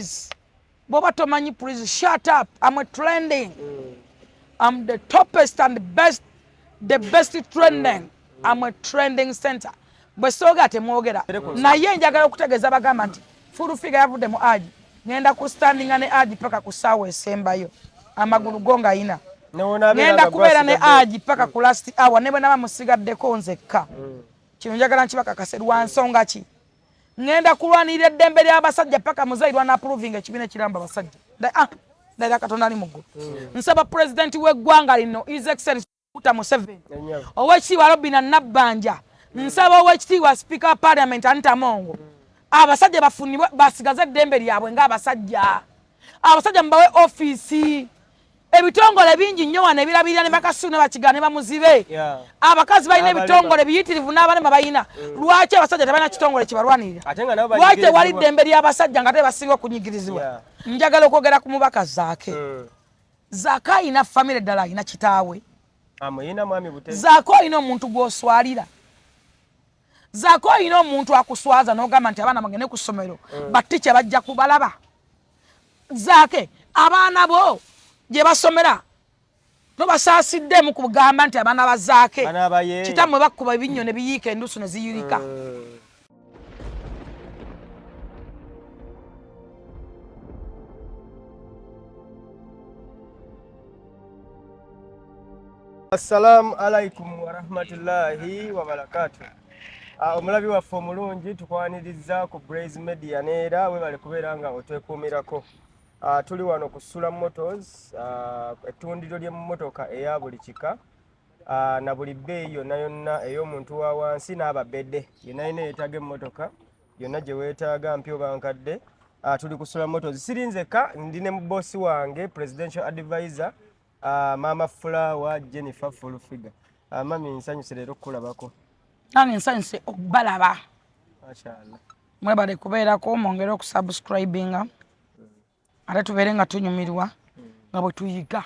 please. Boba Tomanyi, please shut up. I'm a trending. I'm the toppest and the best trending. I'm a trending center. But so got a mogera. Na ye njagala okutegeza bagamba nti full figure yavudde mu Hajji. Ngenda ku standing ne Hajji paka ku sawa esembayo. Amagulu gonga ina. Ngenda kubeera ne Hajji paka ku last hour ne bwe naba musigaddeko nzekka. Kino njagala nkibakakase lwa nsonga ki. Ngenda kulwanirira eddembe ly'abasajja paka muzairwa na approving ekibiina kiramba abasajja. Dada Katonda ali muggulu. Nsaba president w'eggwanga lino His Excellency Museveni. Owekitiibwa Robinah Nabbanja. Nsaba owekitiibwa Speaker wa Parliament Anita Mongo. Abasajja bafunibwe basigaze eddembe lyabwe ng'abasajja. Abasajja mbawe office. Ebitongole bingi nnyo wano ebirabirira ne bakasuna bakigana ne bamuzibe. Abakazi balina ebitongole biyitirivu n'abalema balina. Lwaki abasajja tebalina kitongole kibalwanirira? Lwaki wali ddembe ly'abasajja nga tebasinga okunyigirizibwa? Njagala okwogera ku mubaka Zaake. Zaake alina famire ddala alina kitaawe. Zaake alina omuntu gw'oswalira. Zaake alina omuntu akuswaza n'ogamba nti abaana bagende ku ssomero batticha bajja kubalaba. Zaake abaana bo gye basomera tobasaasidde mu kugamba nti abaana ba Zaake kitammwe bakkuba ebinnyo ne biyiika endusu ne ziyulika. Assalamu alaikum wa rahmatullahi wa barakatuh. Omulabi waffe omulungi tukwaniriza ku Blaze Media neera webale kubeera nga otwekuumirako. Tuli wano ku Sula Motors, ettundiro ly'emmotoka eya buli kika na buli bbeeyi yonna yonna ey'omuntu wa wansi n'ababedde. Yenna yina yeetaaga emmotoka yonna gye weetaaga mpya oba nkadde. Tuli ku Sula Motors. Sirinzeka ndi ne mu bossi wange Presidential Advisor Mama Flower Jennifer Fulfiga. Mami nsanyuse leero okukulabako. Nange nsanyuse okubalaba. Mashallah. Mwebale kubeerako mwongere okusubscribinga. Ate tubeere nga tunyumirwa nga bwe tuyiga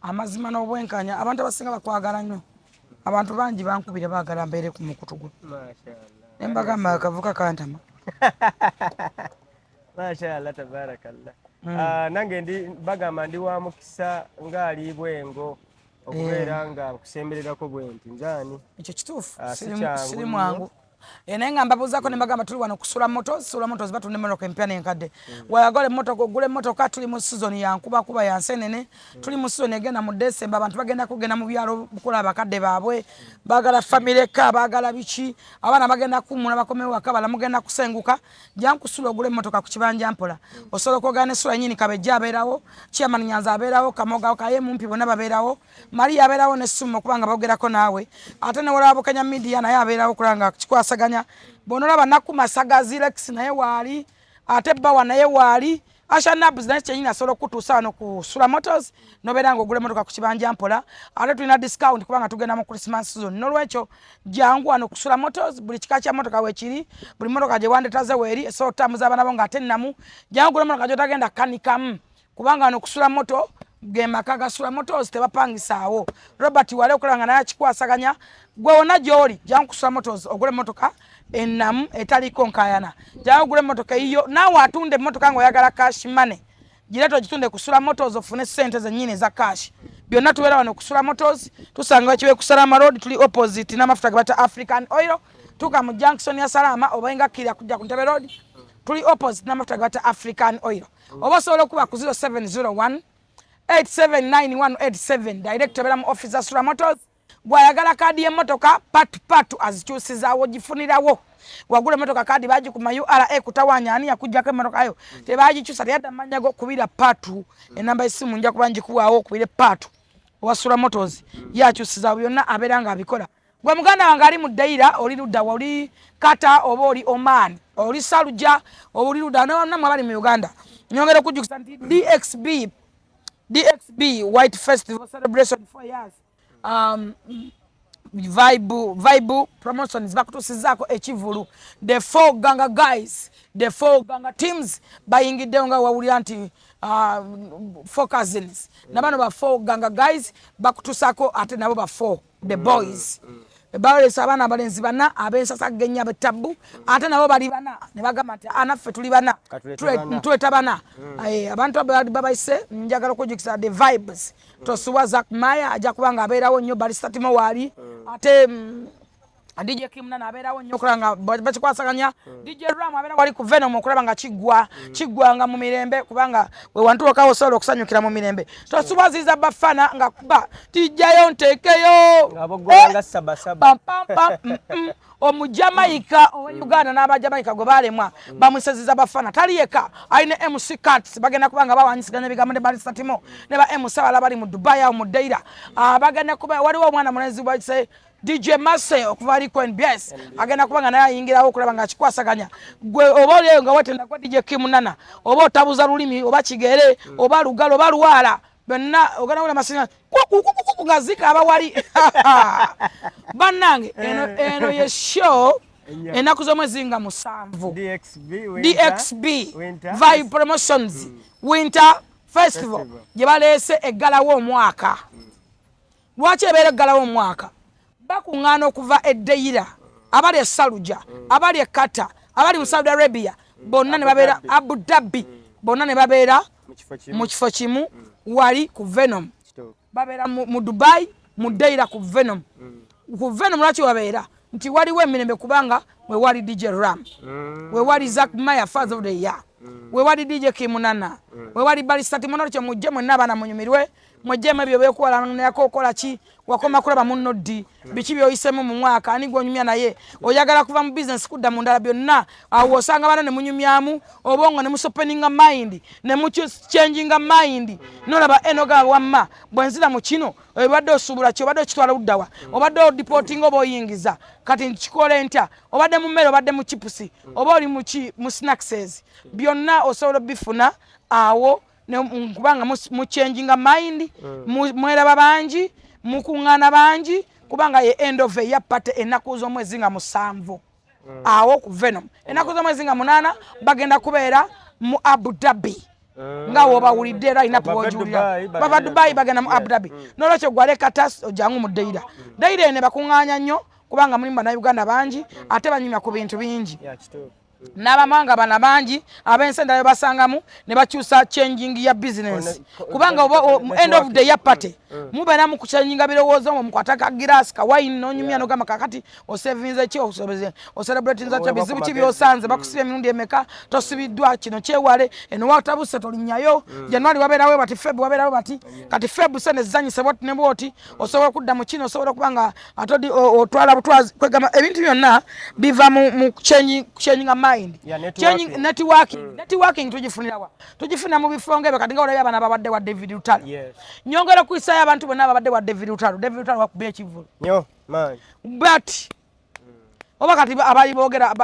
amazima n'obwenkanya. Abantu abasinga bakwagala nnyo. Abantu bangi bankubira baagala mbeere ku mukutu gwe. Mashallah. Ne mbagamba akavuka kantama. Mashallah tabarakallah. Nange ndi bagamba ndi wa mukisa ng'ali bwengo okubeera nga kusembererako bwenti nzaani. Ekyo kituufu. Siri mwangu. Naye nga mbabuuzaako ne mbagamba tuli wano ku Sula Motors. Sula Motors batunda emmotoka empya n'enkadde. Wayagala emmotoka ogula emmotoka tuli mu season ya nkubakuba ya nsenene. Tuli mu season egenda mu December. Abantu bagenda kugenda mu byalo bukola bakadde baabwe. Baagala family car, baagala biki. Abaana bagenda kummula bakomewo waka bala mugenda kusenguka. Jja nkusula ogula emmotoka ku kibanja mpola. Osobola okwogera ne Sula nnyini Kabejja abeerawo. Chairman Nyanza abeerawo. Kamoga Kaye Mumpi bonna babeerawo. Maria abeerawo ne Ssumo okubanga boogerako naawe. Ate ne Walaabo Kenya Media naye abeerawo kulanga kikwasaganya. Bonolaba nakumasagazi Lex naye waali. Ate Bawa naye waali. Asha Nabs naye kyenyini asobola okutuusa wano ku Sula Motors nobeera nga ogula emmotoka ku kibanja mpola. Ate tulina discount kubanga tugenda mu Christmas season. N'olwekyo jangu wano ku Sula Motors buli kika kya mmotoka weekiri. Buli mmotoka gye wandetaze weeri esobola okutambuza abaana bo ng'ate nnamu. Jangu ogula emmotoka gy'otagenda kanikamu kubanga wano ku Sula Moto ge maka ga Sula Motors tebapangisaawo. Robert wale okulanga naye akikwasaganya gwe wonna gy'oli jangu ku Sula Motors ogula emmotoka ennamu etaliko nkayana. Jangu ogula emmotoka eyiyo naawe atunda emmotoka ng'oyagala cash money. Gireto ogitunde ku Sula Motors ofune ssente zennyini eza cash. Byonna tubeera wano ku Sula Motors. Tusanga kiwe ku Salama Road tuli opposite n'amafuta ge bata African Oil. Tuka mu junction ya Salama oba engakira kujja ku Ntebe Road. Tuli opposite n'amafuta ge bata African Oil. Oba osobola okuba ku 0701 879187 direct obera mu office za Sula Motors. Gwayagala kadi y'emmotoka patu azikyusizaawo gifunirawo. Wagula emmotoka kadi bagikuma URA kutawanya ani yakujjako emmotoka yo. Tebagikyusa teyadde amannya go kubira patu. Enamba y'essimu nja kuba ngikuwaawo kubire patu. Owa Sula Motors yakyusizaawo byonna abeera nga abikola. Gwe muganda wange ali mu Daira oli Ludda oli Kata oba oli Oman oli Saluja oba oli Ludda namwe abali mu Uganda. Nyongera okujjukisa nti DXB White Festival celebration 4 years. Vibe promotions bakutusizaako ekivulu. The 4 ganga guys, the 4 ganga teams bayingidde nga wawulira nti 4 cousins. Nabano ba 4 ganga guys bakutusako ate nabo ba 4 the boys. balesa abaana abalenzi bana abensasa genya betabu ate nabo bali bana ne bagamba nti anaffe tuli bana tuleta bana abantu babaise njagala okujukisa the vibes tosuwa Zaake Maya ajja kubanga abeerawo nnyo Barrister Timo waali ate DJ Kimnana abeerawo nnyo okulaba nga bakikwasaganya DJ Ram abeera wali ku Venom okulaba nga kiggwanga mu mirembe kubanga we wantulokawo osobola okusanyukira mu mirembe tosubaziza bafana nga kuba tijjayo nteekeyo abogolanga sabasaba omujamaika owa Uganda n'abajamaika gwe baalemwa bamuseziza bafana taliyeka ayina MC Cuts bagenda kubanga bawanyisiganya ebigambo ne Barrister Timo ne ba MC Abala bali mu Dubai awo mu Deira bagenda kuba waliwo omwana mulenzi bwakise DJ Masse okuva ali ku NBS agenda kubanga naye ayingirawo okulaba nga akikwasaganya gwe oba oleyo nga wetenda kwa DJ Kimnana oba otabuza lulimi oba kigere oba lugalo oba luwala bonna ogana wala masina ngazika abawali bannange eno ye show enaku z'omwezi nga 7 DXB Vibe Promotions Winter Festival gye baleese eggalawo omwaka lwaki ebeera eggalawo omwaka bakuŋŋaana okuva e Deira abali e Saluja abali e Qatar abali mu Saudi Arabia bonna ne babeera Abu Dhabi bonna ne babeera mu kifo kimu wali ku Venom babeera mu Dubai mu Deira ku Venom lwaki wabeera nti waliwo emirembe kubanga we wali DJ Ram we wali Zaake Maya Father of the Year we wali DJ Kimnana we wali Barrister Timo kyo mujje mwenna abaana munyumirwe mwejjemu ebyo byekolanako okola ki wakoma kulaba munno ddi biki byoyisemu mu mwaka ani gwonyumya naye oyagala kuva mu business kudda mu ndala byonna awo osanga bana ne munyumyamu obongo ne musopeninga mind ne muchanginga mind nolaba enoga wamma bwenzira mu kino obadde osubula ki obadde okitwala uddawa obadde odiporting oba oyingiza kati nkikole ntya obadde mu mmere obadde mu chipusi oba oli mu snackses byonna osobola bifuna awo kubanga mu changing mind mweraba bangi mukuŋŋaana bangi kubanga ye end of year party ennaku z'omwezi nga 7 awo ku Venom ennaku z'omwezi nga 8 bagenda kubeera mu Abu Dhabi nga wobawulidde era alina wojulira bava Dubai bagenda mu Abu Dhabi n'olwekyo gwaleka tas ojangu mu Deira ene bakuŋŋaanya nnyo kubanga mulimu bannayuganda bangi ate banyumya ku bintu bingi n'abamanga bana bangi ab'ensenda bye basangamu ne bakyusa changing ya business kubanga end of the year party mubeera mu kuchanginga birowoozo mu kwataka girasi ka wine n'onyumya n'ogamba kakati osevinze ki ocelebrate nza bizibu ki byosanze bakusibye emirundi emeka tosibiddwa kino kyewale eno watabuse tolinyayo January wabeerawo bati February wabeerawo bati kati February sene zanyise boti ne boti osobola kudda mu kino osobola kubanga atodi otwala butwazi kwegamba ebintu byonna biva mu changing mind networking tujifuna mu bifo ngebe kati nga olabye abana babadde wa David Lutalo nyongera kuisaya abantu bonna babadde wa David Lutalo wakubye ekivulu nyo man but oba kati abali boogera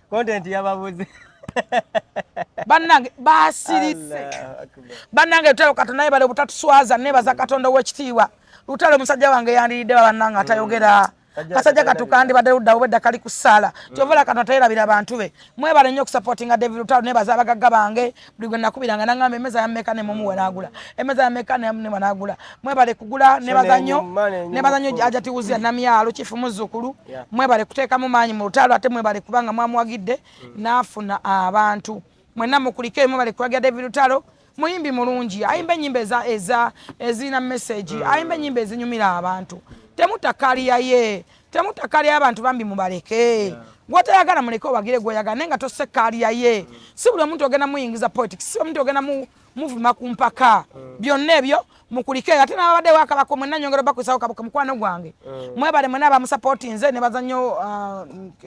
content yababuze bannange basirise bannange Lutalo Katonda naye bale butatuswaza nebaza Katonda w'ekitiibwa Lutalo musajja wange yandiridde bannange atayogera kasajja katukandi badde ludda obedda kali kusala kyovola kano tayirabira abantu be mwebale nnyo okusupportinga David Lutalo nebaza abagagga bange buli gwe nakubiranga nangamba emeza yammeka ne mumuwe n'agula emeza yammeka ne n'agula mwebale kugula nebaza nnyo Hajjat Zuula namyalo kifu muzzukulu mwebale kuteekamu maanyi mu Lutalo ate mwebale kubanga mwamuwagidde n'afuna abantu mwenna mukulike mwebale kuwagira David Lutalo muyimbi mulungi ayimba ennyimba ezina message ayimba ennyimba ezinyumira abantu temutakaliya abantu bambi mubaleke gwotayagala muleke obagire gweyagala naye nga tosekaliya ye si buli omuntu ogenda muyingiza politics si omuntu ogenda muvuma ku mpaka byonna ebyo mukulike ate n'ababadde wakabako mwenna nyongera bakusawo kabaka mukwano gwange mwebale mwenna abamusapooti nze nebaza nnyo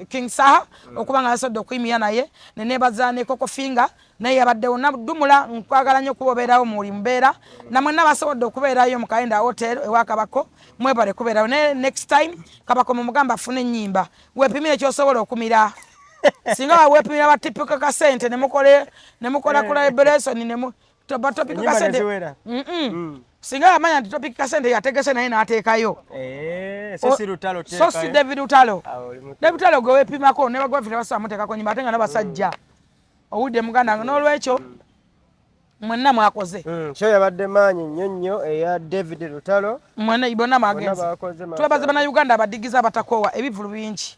King Saha okubanga yasobodde okuyimira naye nenebaza ne Koko Finger naye yabaddewo nadumula nkwagala nnyo okubeerawo muli mbeera na mwenna basobodde okubeerayo mu Kaenda Hotel ewakabako mwebale kubeerawo ne next time kabako mumugamba afune ennyimba weepimire ekyosobola okumira singa weepimira batipika kasente nemukola collaboration topika kasente singa amanya nti topika kasente yategese naye n'ateekayo sosi David Lutalo gwe weepimako ne bagwafira basobola muteekako nnyimba ate nga n'abasajja owudde muganda nga n'olwekyo mwenna mwakoze show yabadde maanyi nnyo eya David Lutalo mwenna ibona magenzi twebaze bannayuganda abadigiza abatakoowa ebivulu bingi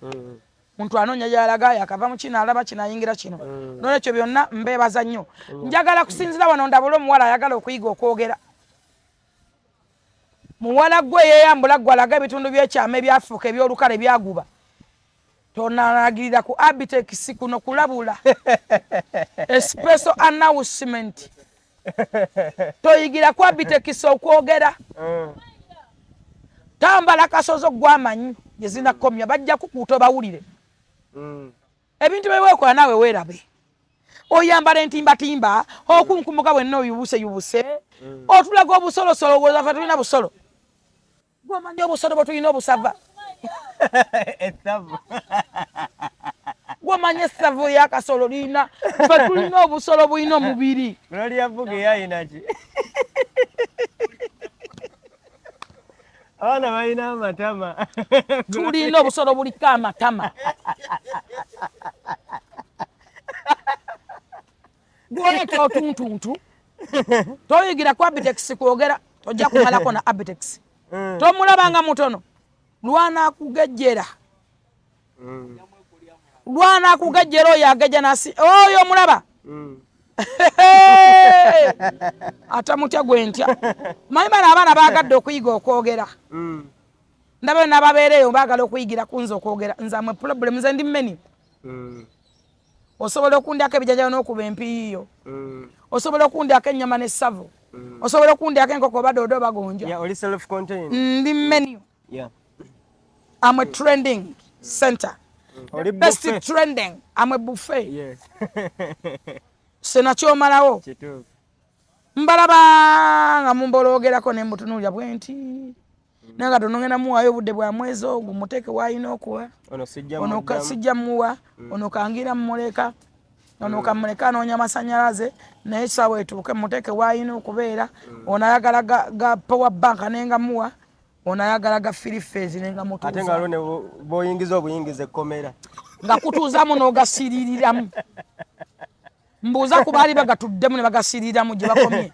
muntu anoonya gy'alaga yakava mu kino alaba kino ayingira kino n'olwekyo byonna mbeebaza nnyo njagala kusinzira wano ndabula omuwala ayagala okuyiga okwogera muwala gwe yeeyambula gwe alaga ebitundu by'ekyama ebyafuuka ebyolukale byaguba tonalagirira ku abitex kuno kulabula special announcement toyigira ku abitex okwogera tambala kasozo gwamanyi gezina komya bajja kukuuta bawulire ebintu beweekola naawe weerabe oyambala entimbatimba okunkumuka bwenna oyubuse otulaga obusolosolo bwezafa tulina busolo gwomanyi obusolo bwe tulina obusava gwomanyi esavu yakasolo lina fe tulina obusolo bulina omubiri abaana balina amatama tulina obusolo buliko amatama gwoleka otuntuntu toyigira ku abitex kwogera tojja kumalako na abitex tomulabanga mutono lwanakugejjera oyo ageja nasi oyo mulaba atamutya gwentya manyi bana abaana bagadde okuyiga okwogera ndabe nababeereyo baagala okuyigira kunza okwogera nze amwe problem nze ndi mmeni osobola okundyako ebijajalo n'okuba empiiyo osobola okundyako ennyama n'essavu osobola okundyako enkoko badoodo bagonja ndi mmeni I'm a trending center. The best trending. I'm a buffet. Yes. Senacho malawo. Mbalaba nga mumbologerako ne mutunulya bwenti. Nanga tonongena muwayo budde bwa mwezi ogwo muteke wayina okuwa. Ono kasijja muwa. Ono kangira mmuleka. Ono kamuleka anoonya masanyalaze naye sawa etuuke muteke wayina okubeera. Ono ayagala ga power bank nenga muwa. Ono ayagala ga filifezi nenga mutuuza. Ate nga lone boyingiza obuyingiza ekkomera. Nga kutuuzamu n'ogasiriiriramu. Mbuuza ku baali bagatuddemu ne bagasiriiramu gye bakomye.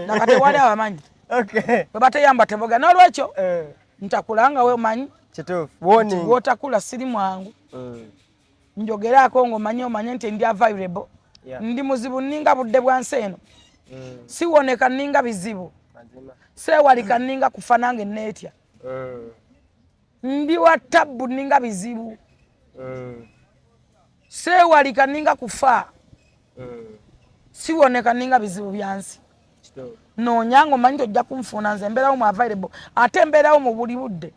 Nakati wali abamanyi. Bwe bateyamba teboga. N'olwekyo ntakulanga we omanyi. Kituufu. Woni. Bw'otakula siri mwangu. Njogeraako ng'omanye nti ndi available. Ndi muzibu ninga budde bwa nsi eno. Siwoneka ninga bizibu. Sewalika ninga kufa nange neetya. Ndi wa tabu ninga bizibu. Sewalika ninga kufa. Siwoneka ninga bizibu byansi. Noonyango manyi tojja kunfuna nze mbeerawo mu available. Ate mbeerawo mu buli budde.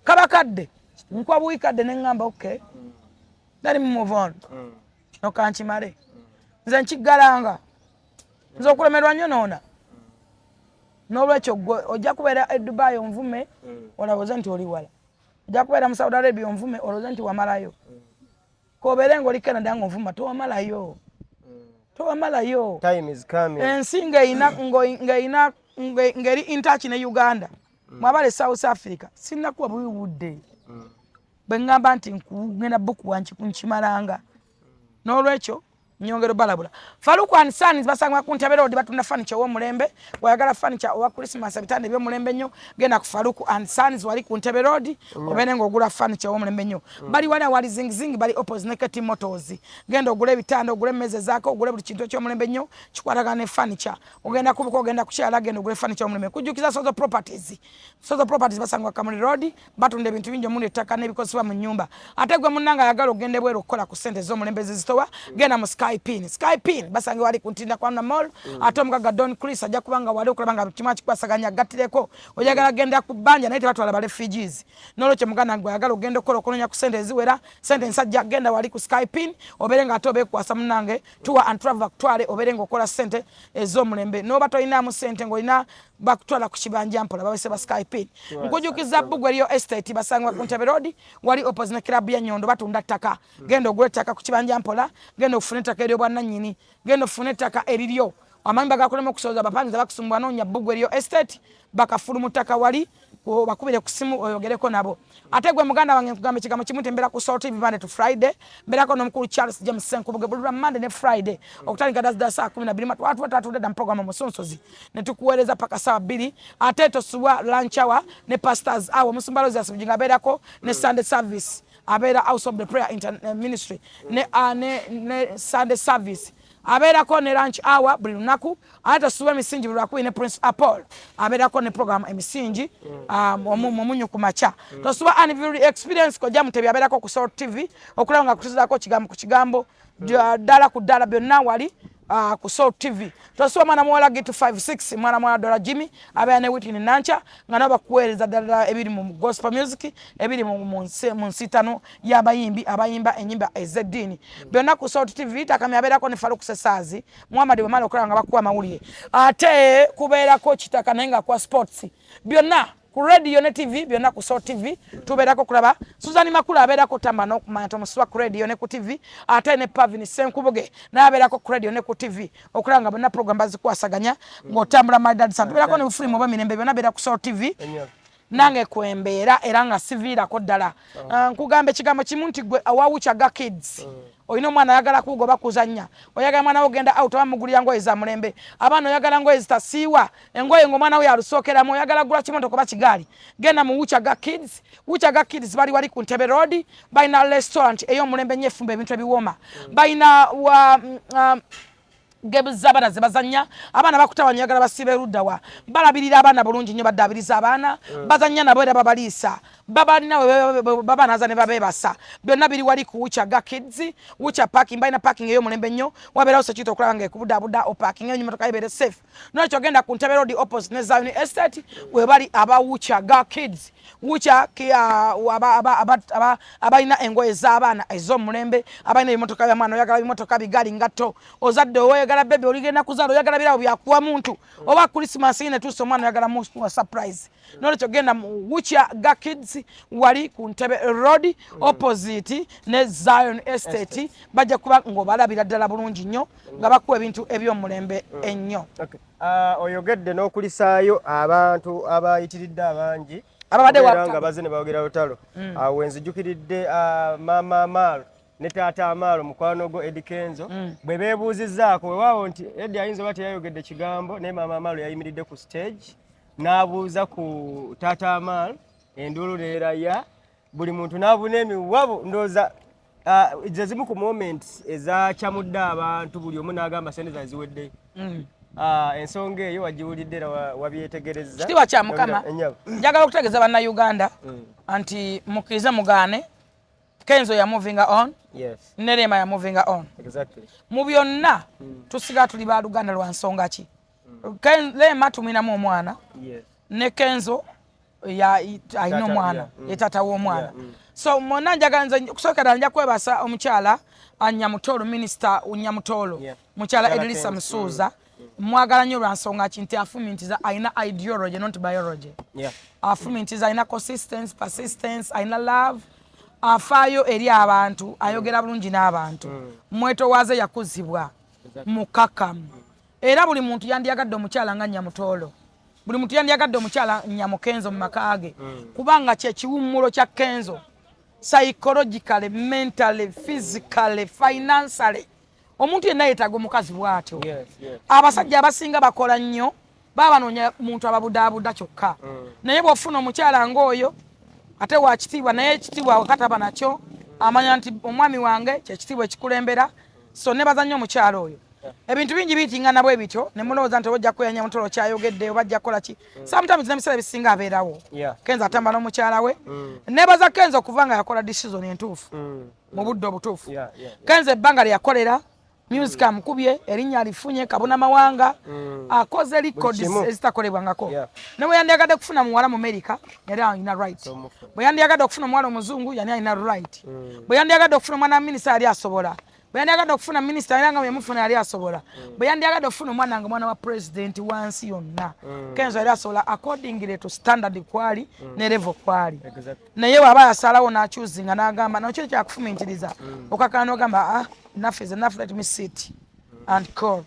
Kabakadde. Nkwa buikadde ne ngamba okay. Let me move on. Nokankimale. Nze nkigalanga. Nze okulemerwa nnyo noona. N'olwekyo ojja kubeera e Dubai onvume olaboza nti oli wala. Ojja kubeera mu Saudi Arabia onvume olowooza nti wamalayo. Kobeere ng'oli Canada ng'onvuma towamalayo. Towamalayo. Time is coming. Ensi ng'eri in touch ne Uganda. Mwabale South Africa. Sinnakuwa bubi budde. Bwe ngamba nti nkugenda buku wanki kunkimalanga. N'olwekyo nyongero balabula. Faruku and Sons basanga ku Ntebe Road batunda furniture w'omulembe. Wayagala furniture owa Christmas bitande by'omulembe nnyo. Genda ku Faruku and Sons wali ku Ntebe Road. Obene ng'ogula furniture w'omulembe nnyo. Bali wali zingizing bali opposite Naked Motors. Genda ogule bitande ogule meze zako ogule buli kintu ky'omulembe nnyo. Kikwatagana ne furniture. Ogenda kubuka ogenda kukyala genda ogule furniture w'omulembe. Kujjukiza Sozo Properties. Sozo Properties basanga Kamuli Road. Batunda ebintu bingi omundi ettaka n'ebikozesebwa mu nnyumba. Ate gwe munnanga ayagala ogende bweru okukola ku ssente z'omulembe zizitowa. Genda mu Skypin basange wali kuntinda kwa na mall ate mukaga Don Chris ajja kubanga wali okulabanga kimwa kikwasaganya gattireko oyagala genda ku banja naye batwala ba refugees n'olwekyo muganda gwe ayagala ogenda okola okunonya ku sente eziwera sente nsajja genda wali ku Skypin oberenga atobe kwasa munange tour and travel twale oberenga okola sente ez'omulembe n'oba toyina mu sente ng'olina bakutwala ku kibanja mpola babese ba Skypin nkujukiza Bugweriyo Estate basanga ku Ntebe Road wali opposite club ya Nyondo batunda ttaka genda ogule ttaka ku kibanja mpola genda ofune ttaka eryo bwannannyini genda ofune ttaka eriryo amanyi bagakolemu okusoza abapangiza bakusumbwa noonya Bugweriyo Estate bakafulu mu ttaka wali bakubire ku simu oyogereko nabo ate gwe muganda wange nkugamba ekigambo kimu tembera ku Soul TV Monday to Friday mberako n'omukulu Charles James Senkubuge buli Monday ne Friday okutandika saa 12 watu watatude da program Musonsozi ne tukuweereza paka saa 2 ate tosubwa lunch hour ne pastors hour Musumbalozi asubijinga abeerako ne Sunday service abeera House of the Prayer Ministry ne Sunday service abeerako ne lunch hour buli lunaku ate tosuba emisingi buli lwakubi ne Prince Apollo abeerako ne program emisingi omunyu ku maca tosuba anniversary experience kojja Mutebi abeerako ku Soul TV okulaba nga kutuzako kigambo ku kigambo ddala ku ddala byonna wali ku Soul TV tosuba mwana muwala Gitu 56 mwana muwala Dola Jimmy abeera ne Whitney Nancha nga nabo bakuweereza ddala ebiri mu gospel music ebiri mu nsitano y'abayimbi abayimba ennyimba ez'eddiini byonna ku Soul TV takamya abeerako ne Farouk Sesaazi Muhammad Wamala okulaba nga bakuwa amawulire ate kubeerako kitaka naye nga kwa sports byonna ku radio ne TV byonna ku Soul TV tubeerako kulaba Suzani Makulu abeerako tamba n'okumanya tomusiba ku radio ne ku TV ate ne Pavini Senkubuge n'abeerako ku radio ne ku TV okulaba nga bonna program bazikwasaganya ng'otambula Madad Santu tubeerako ne Bufulimo oba Mirembe byonna beera ku Soul TV nange kwembeera era nga siviirako ddala nkugamba ekigambo kimu nti gwe awawucaga kids oyina omwana ayagala kugoba kuzannya oyagala mwana ogenda out bamugulira ngoye za mulembe abaana oyagala ngoye zitasiiwa engoye ng'omwana we yalusookeramu oyagala gula kimotoka oba kigaali genda mu Wuchaga Kids bali wali ku Ntebe Road balina restaurant ey'omulembe nnyo efumba ebintu ebiwooma balina gebuzabana zebazanya abaana bakutabanya yagala basibe Ludda Lwa balabirira abaana bulungi nnyo badabiriza abaana bazanya nabo era babalisa babalina babana azane babebasa byonna biri wali ku Wuchaga Kids Wucha parking balina parking ey'omulembe nnyo wabeerawo sekito okulaba nga ekubudabuda o parking y'emmotoka ibeere safe n'ekyo genda ku Ntebe Road opposite ne Zion Estate we bali aba Wuchaga Kids Wucha abalina engoye z'abaana ez'omulembe abalina ebimotoka by'amwana oyagala ebimotoka bigali ngatto ozadde oyagala bebe oligenda kuzaala oyagala birawo byakuwa muntu oba Christmas ine tuso omwana oyagala mu surprise n'olwekyo genda mu Wuchaga Kids wali ku Ntebe Road opposite ne Zion Estate bajja kuba ng'obalabira ddala bulungi nnyo nga bakuwa ebintu eby'omulembe ennyo oyogedde n'okulisaayo abantu abayitiridde abangi ababadde nga bazze ne boogera lutalo awo nzijukiridde maama Amaalo ne taata Amaalo mukwano gwo Eddie Kenzo bwe beebuuzizzaako weewaawo nti Eddie ayinza oba teyayogedde kigambo naye maama Amaalo yayimiridde ku stage n'abuuza ku taata Amaalo enduulu neeraya buli muntu n'abuna emiwabo ndowooza ze zimu ku moments ezakyamudde abantu buli omu n'agamba sente zaali ziweddeyo ensonga eyo wagiwulidde era wabyetegereza kitiibwa kya Mukama njagala okutegeeza bannayuganda nti mukkirize mugaane Kenzo ya moving on Nerema ya moving on mu byonna tusigala tuli ba Luganda lwa nsonga ki Lema tumwinamu omwana ne Kenzo alina omwana ye taata w'omwana so mwonna njagala nze okusookera nja kwebasa omukyala Nyamutolo minisita Nyamutolo mukyala Edrisa Musuuza mwagala nnyo lwa nsonga ki nti afumintiza alina ideology not biology afumintiza alina consistency persistence alina love afaayo eri abantu ayogera bulungi n'abantu mwetoowaze yakuzibwa mukakamu era buli muntu yandiyagadde omukyala nga Nyamutolo buli muntu yandiyagadde omukyala Nyamukenzo mu maka ge kubanga kye kiwummulo kya Kenzo psychologically mentally physically financially omuntu yenna yeetaaga omukazi bw'atyo abasajja abasinga bakola nnyo baba banoonya muntu ababudaabuda kyokka naye bw'ofuna omukyala ng'oyo ate wa kitiibwa naye ekitiibwa wakataba nakyo amanya nti omwami wange kyekitiibwa ekikulembera so ne bazannyo omukyala oyo ebintu bingi biyitingana bwe bityo ne mulowooza nti obajja kweyanya Mutolo kyayogedde obajja kukola ki sometimes n'ebiseera ebisinga abeerawo Kenzo atamba n'omukyala we nebaza Kenzo okuva nga yakola decision entuufu mu budde obutuufu Kenzo ebbanga lye yakolera music amukubye erinnya alifunye kabona mawanga akoze records ezitakolebwangako ne bwe yandiyagadde kufuna muwala mu America yali alina right bwe yandiyagadde okufuna omuwala omuzungu yani alina right bwe yandiyagadde okufuna omwana wa minisita yali asobola bwe yandiyagadde okufuna minisita era nga yamufuna yali asobola bwe yandiyagadde okufuna omwana nga mwana wa president wansi yonna Kenzo yali asobola accordingly to standard kwali ne level kwali naye waba yasalawo n'akyuzinga n'agamba nakyo kyakufumintiriza okakana n'ogamba enough is enough, let me sit and call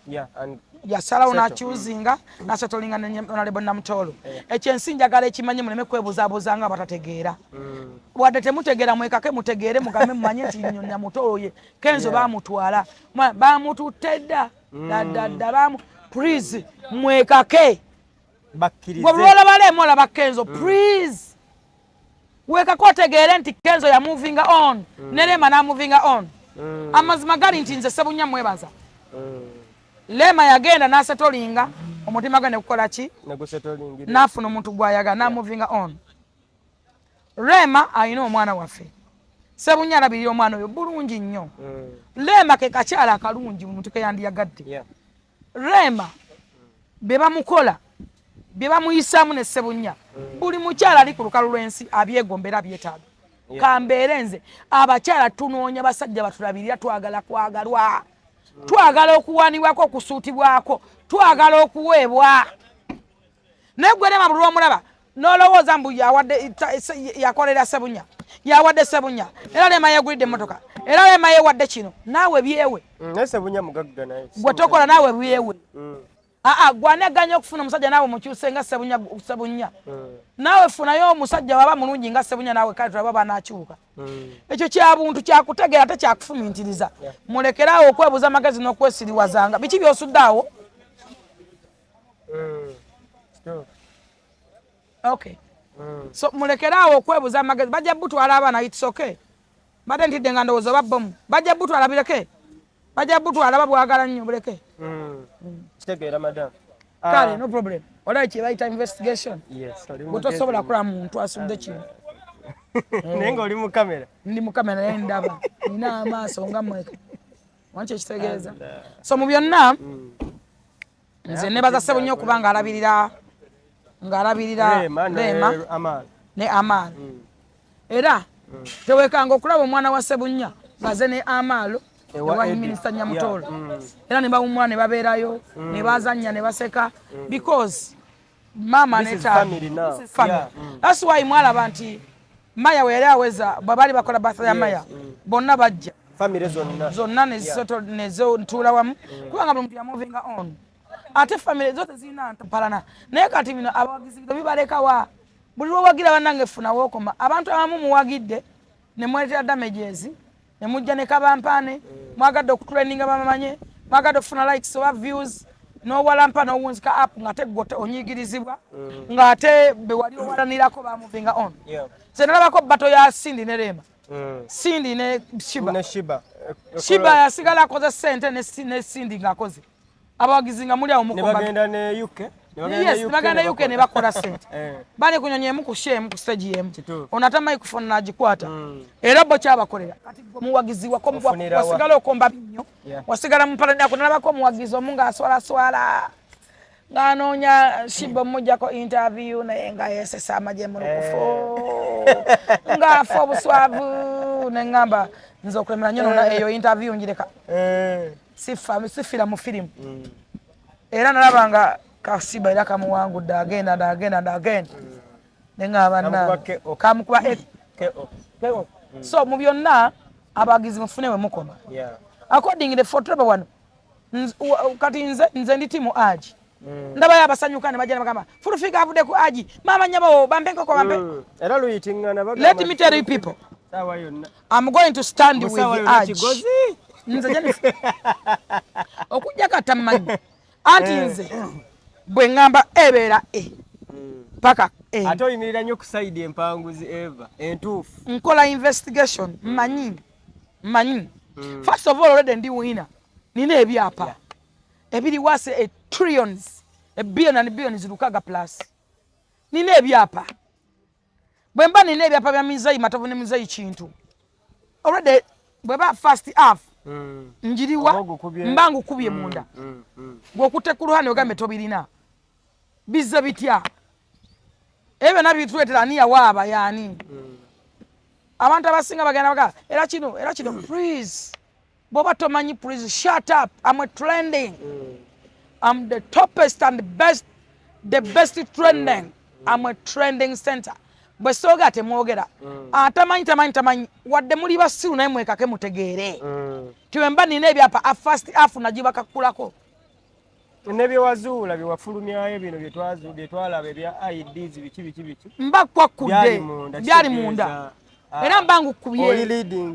yasalawo nakyuzinga nasetolinga nalebo namutolo ekyensi njagala ekimanyi muleme kwebuzabuza nga batategeera wadde temutegeera mwekake mutegeere mugambe mumanye nti nyamutooye kenzo bamutwala bamututte dda daddadda please mwekake gwe bulwala baleemu olaba kenzo please wekake otegeere nti kenzo ya moving on nerema na moving on amazima gali nti nze Ssebunya mwebaza Lema yagenda nasetolinga omutima gwe ne kukola ki nafuna omuntu gwayaga na moving on Lema ayina omwana waffe Ssebunya alabirira omwana oyo bulungi nnyo Lema ke kakyala akalungi omuntu ke yandiyagadde Lema be bamukola bye bamuyisaamu ne Ssebunya buli mukyala ali ku lukalu lw'ensi abyegombera byetaaga kambeere nze abakyala tunoonya basajja batulabirira twagala kwagalwa twagala okuwanibwako okusuutibwako twagala okuweebwa naye gwe Lema buli lw'omulaba n'olowooza mbu yakolera Ssebunya yawadde Ssebunya era Lema yeegulidde emmotoka era Lema yeewadde kino naawe byewe gwe tokola naawe byewe gwaneganya okufuna omusajja naawe mukyuse nga Ssebunya naawe funayo omusajja waba mulungi nga Ssebunya naawe kale tulaba banakyuka ekyo kyabuntu kyakutegeera ate kyakufumintiriza mulekerawo okwebuza amagezi n'okwesiriwazanga biki byosuddeawo okay so mulekerawo okwebuza amagezi bajja butwala abaana it's okay badde ntidde nga ndowooza babbomu bajja butwala bireke bajja butwala babwagala nnyo buleke kitegeera madam kale no problem olaba kyebayita investigation bwetosobola kula muntu asudde kino naye nga oli mu kamera ndi mu kamera naye ndaba nina amaaso nga mweka wanki ekitegeeza so mu byonna nze nebaza Ssebunya okuba ng'alabirira Lema ne Amaalo era tewekanga okulaba omwana wa Ssebunya ngaze ne Amaalo ewa minisita Nyamutolo era ne bawumula ne babeerayo ne bazannya ne baseka because mama ne family. That's why mwalaba nti Maya we yali aweza babali bakola birthday ya Maya bonna bajja family zonna nezo ntula wamu kubanga buli muntu ya moving on ate family zote zina ntapalana naye kati bino abawagizi bibaleka wa buli lwowagira bannange funa wokoma abantu abamu muwagidde ne mweletera damages ne mujja ne kabampane mwagadde okutraininga bamamanye mwagadde okufuna likes oba views n'owalampa n'owunzika app ng'ate gwote onyigirizibwa ng'ate be wali owalanirako ba moving on se nalabako bato ya Sindi ne Lema Sindi ne Shiba yasigala akoze sente ne Sindi ng'akoze abawagizi nga muli awo mukomba ne bagenda ne UK bagenda UK ne bakola sente bane kunyonyeemu ku shame ku stage yemu onata microphone nagikwata era bo kyabakolera kati muwagizi wasigala okomba binyo wasigala mpalana kunalabako muwagizi omunga aswala ng'anoonya Shiba mujjako interview naye nga yesesa amaje mu lukufo ng'afa obuswavu ne ngamba nze okulemera nnyo nona eyo interview njireka sifira mu firimu era nalabanga kasiba era kamuwangudde agenda ne ngaba kamukuba so mu byonna abagizi mufune we mukoma according the photo wano kati nze ndi timu Hajji ndaba yabasanyuka ne bajja bagamba fulufika avudde ku Hajji mama nyabo bampenko ko bampe era luyitingana baga let me tell you people I'm going to stand with Hajji nze jani okujja katamanyi anti nze bwe ngamba ebeera paka ate oyimirira nnyo ku side empanguzi eva entuufu nkola investigation mmanyi first of all already ndi wina nina ebyapa ebiri wase trillions billion and billions lukaga plus nina ebyapa bwe mba nina ebyapa bya mizayi matovu ne mizayi kintu already bwe ba first half njiriwa mbangu kubye munda gwokutte ku luhane ogambe tobirina bizza bitya ebyo nabituletera ani yawaaba yani abantu abasinga bagenda baga era kino please boba tomanyi please shut up I'm trending I'm the toppest and the best trending I'm a trending center bwe soga temwogera atamanyi wadde muli basiru naye mwekake mutegeere tiwemba nina ebyapa a first half najibakakulako nebye wazuula bye wafulumyayo bino bye twalaba ebya alayidde biki mba kwakudde byali munda era mba ngukubye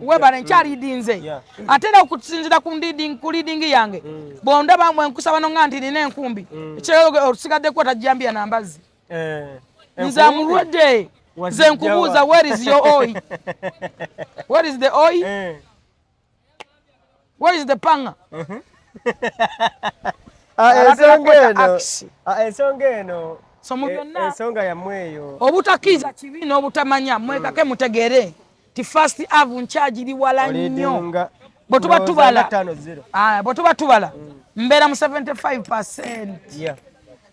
webale nkyalidinze ate era okusinzira ku leading yange bondaba mwe nkusaba no nga nti nina enkumbi ekyero osigaddeko tajjambya nambazi nze amulwadde nze nkubuuza where is your oil where is the oil where is the panga ensonga eno ensonga yammwe eyo obutakiza kibi n'obutamanya mwekake mutegere ti first ave nkyagiri wala nnyo bwe tuba tubala mbeera mu 75%.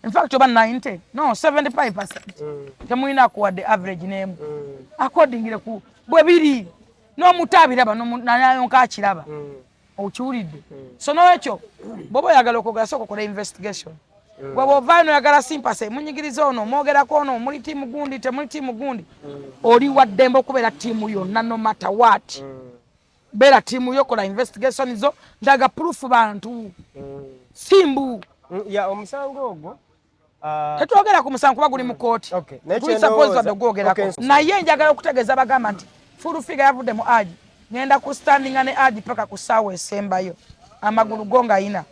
In fact oba 90 no 75%. Temulina akuwadde average n'emu accordingire ku bwe biri n'omutaabiraba nayonka akiraba okiwulidde so n'ekyo bw'oba oyagala okwogera sooka okola investigation bw'oba ovaayo n'oyagala simpase munyigiriza ono mwogerako ono muli tiimu gundi temuli tiimu gundi oli waddembe okubeera tiimu yonna no matter what beera tiimu yo kola investigation zo ndaga proof bantu simbu ya omusango ogwo tetwogera ku musango kuba guli mu kooti tulisapozi wadde ogwogerako naye njagala okutegeeza bagamba nti fulufiga yavudde mu aji ngenda ku standinga ne aji paka ku ssaawa esembayo amagulu go nga ayina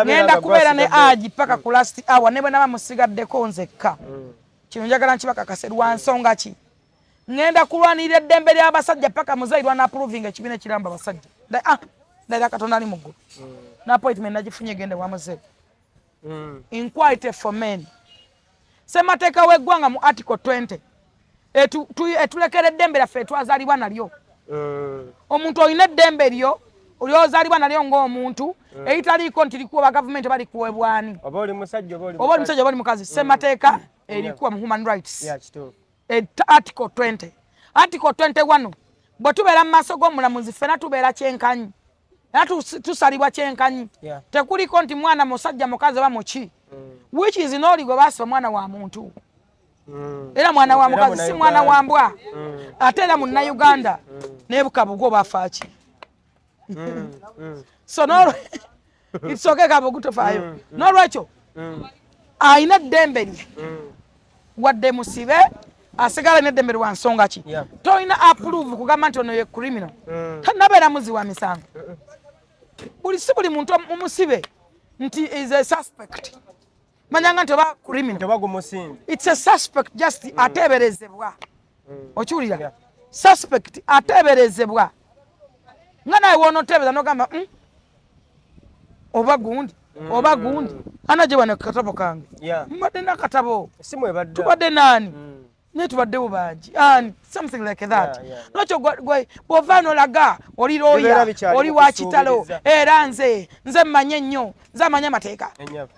ngenda kubeera ne aji paka ku last hour ne bwe naba musigaddeko nzekka kino njagala nkibakakase lwa nsonga ki ngenda kulwanirira eddembe ly'abasajja paka muzairwa n'approving ekibiina ekiramba abasajja ndaira katonda ali muggulu n'appointment nagifunye egende wamuzeeyo inquite for men ssemateeka w'eggwanga mu article 20 etulekera eddembe lyaffe etwazaalibwa nalyo omuntu olina eddembe lyo olyozaalibwa nalyo ng'omuntu eritaliiko nti likuwa bagavumenti balikuwebwani oba oli musajja oba oli mukazi ssemateeka erikuwa mu human rights article 20 article 21 bwe tubeera mu maaso g'omulamuzi ffena tubeera kyenkanyi era tusalibwa kyenkanyi tekuliko nti mwana musajja mukazi oba muki which is noli gwe baasiba mwana wa muntu era mwana wa mukazi si mwana wa mbwa ate era munnayuganda nebukabugo bafaaki so itsoke kabugu tofaayo nolwekyo ayina eddembe lye wadde musibe asigala n'eddembe lwa nsonga ki tolina approve kugamba nti ono ye criminal tanabeera muzi wa misango si buli muntu mumusibe nti is a suspect manyanga nti oba criminal it's a suspect just ateeberezebwa okiwulira suspect ateeberezebwa nga naye woonoteebeza nogamba oba gundi anaje wane katabo kange mbadde nakatabo tubadde naani naye tubaddewo bangi something like that nokyo bw'ova n'olaga oli looya oli wa kitalo era nze mmanye nnyo nze amanye amateeka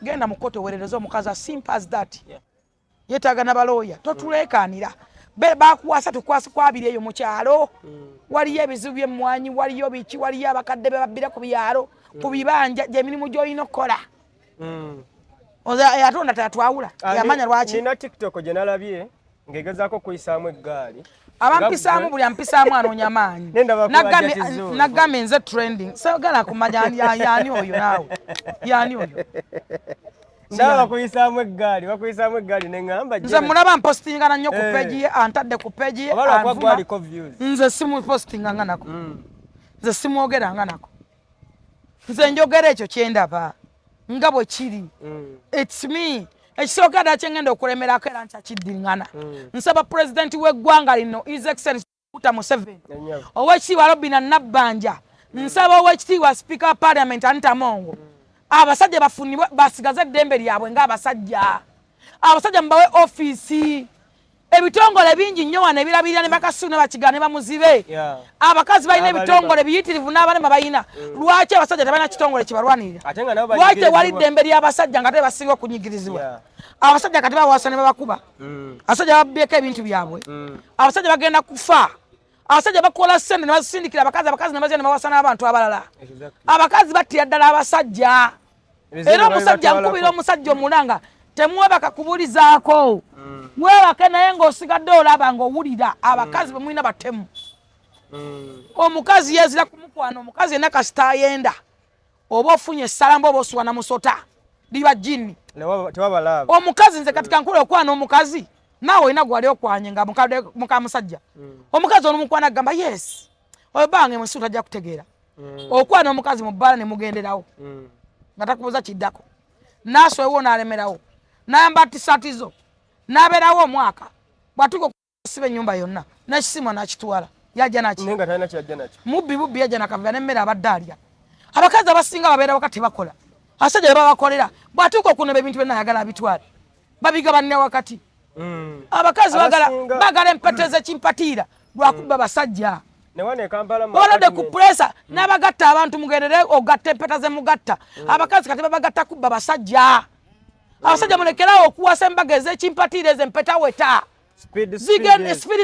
genda mu kkooti oweerereza omukazi as simple as that yeetaaga n'abalooya totuleekaanira bakuwasa tukwabiri eyo mu kyalo waliyo ebizibu by'emmwanyi waliyo biki waliyo abakadde be babbira ku byalo ku bibanja gy'emirimu gy'olina okukola atonda tatwawula yamanya lwaki nina tiktok gye nalabye ng'egezaako kuyisaamu eggaali abampisaamu buli ampisaamu anoonya maanyi nagambye nze trending sagala kumanya yani oyo naawe yani oyo ndaba bakuyisaamu eggaali neŋŋamba nze mulaba mpostingana nnyo ku peegi ye antadde ku peegi ye nze simupostinga nga nako nze simwogera nga nako nze njogera ekyo kyendaba nga bwe kiri it's me ekisooka ddala kyengenda okulemerako era nkyakiddiŋŋana nsaba pulezidenti w'eggwanga lino his excellency Museveni ow'ekitiibwa Robinah Nabbanja nsaba ow'ekitiibwa speaker of parliament Anita Mongo abasajja bafunibwe basigaze eddembe lyabwe ng'abasajja mubawe ofiisi ebitongole bingi nnyo wano ebirabirira ne bakasiru ne bakigaa ne bamuzibe abakazi balina ebitongole biyitirivu n'abalema balina lwaki abasajja tebalina kitongole kibalwanirira lwaki tewali ddembe ly'abasajja nga tebasinga okunyigirizibwa abasajja kati bawasa ne babakuba abasajja babyeko ebintu byabwe abasajja bagenda kufa abasajja bakola ssente ne bazisindikira abakazi ne bazira ne bawasa n'abantu abalala abakazi battira ddala abasajja era omusajja nkubira omusajja omulanga temwebaka kubulizaako mwebake naye ng'osigadde olaba ng'owulira abakazi bwe mulina batemu omukazi yeezira kumukwana omukazi yenna kasita ayenda oba ofunye essalamba oba osuwa na musota liba jini tewabalaba omukazi nze katika nkula okwana omukazi nawe ina gwali okwanye nga mukamusajja omukazi ono mukwana gamba yes oyo bange musuta ajja kutegeera okwana omukazi mu bbala ne mugenderawo nga takubuza kiddako naswewo n'alemerawo nayamba tisatizo n'abeerawo omwaka bwatuuka okusiba ennyumba yonna n'ekisimo n'akitwala yajja nenga talina kyajja nakyo mubbi yajja nakavera n'emmere abadde alya abakazi abasinga babeerawo kati bakola abasajja bebabakolera bwatuuka okunaba ebintu byonna ayagala abitwale babigabanira wakati abakazi bagala empete zekimpatiira lwakuba basajja olwadde ku puresa n'abagatta abantu mugendere ogatta empeta ze mugatta abakazi kati babagatta kubba basajja abasajja mulekerawo okuwasa embaga ezekimpatiira ezo empeta weta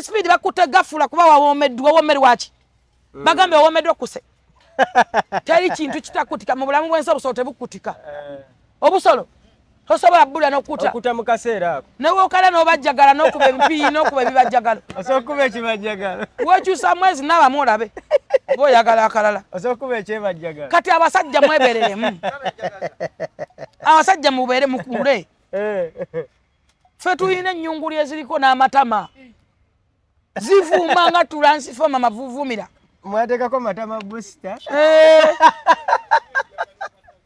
speed bakutte gafula kuba wawoomere waki bagambe wawomeddwa kuse teri kintu kitakutika mu bulamu bw'ensi obusolo tebukutika obusolo tosobola bbulira n'okkuta mu kaseera ako newokala n'obajjagala n'okuba empiyi n'okuba ebibajjagala osobola okuba ekibajjagala wekyusa mwezi n'abamu olabe oba oyagala akalala osobola okuba ekyebajjagala kati abasajja mwebereremu abasajja mubeere mukule ffe tulina ennyunguli eziriko n'amatama zivuuma nga tulansifoma mavuvumira mwateekako matama busita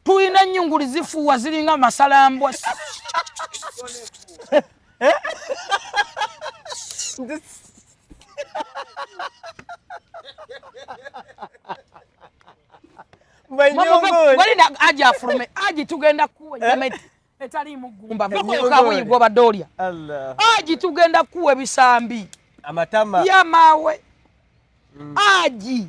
tulina ennyunguli zifuuwa ziringa masalambwa walina aji afulume aji tugenda kuwa jameti etali mugumba vakoyokabuyi gwobadde olya aji tugenda kuwa ebisambi amatama yamawe aji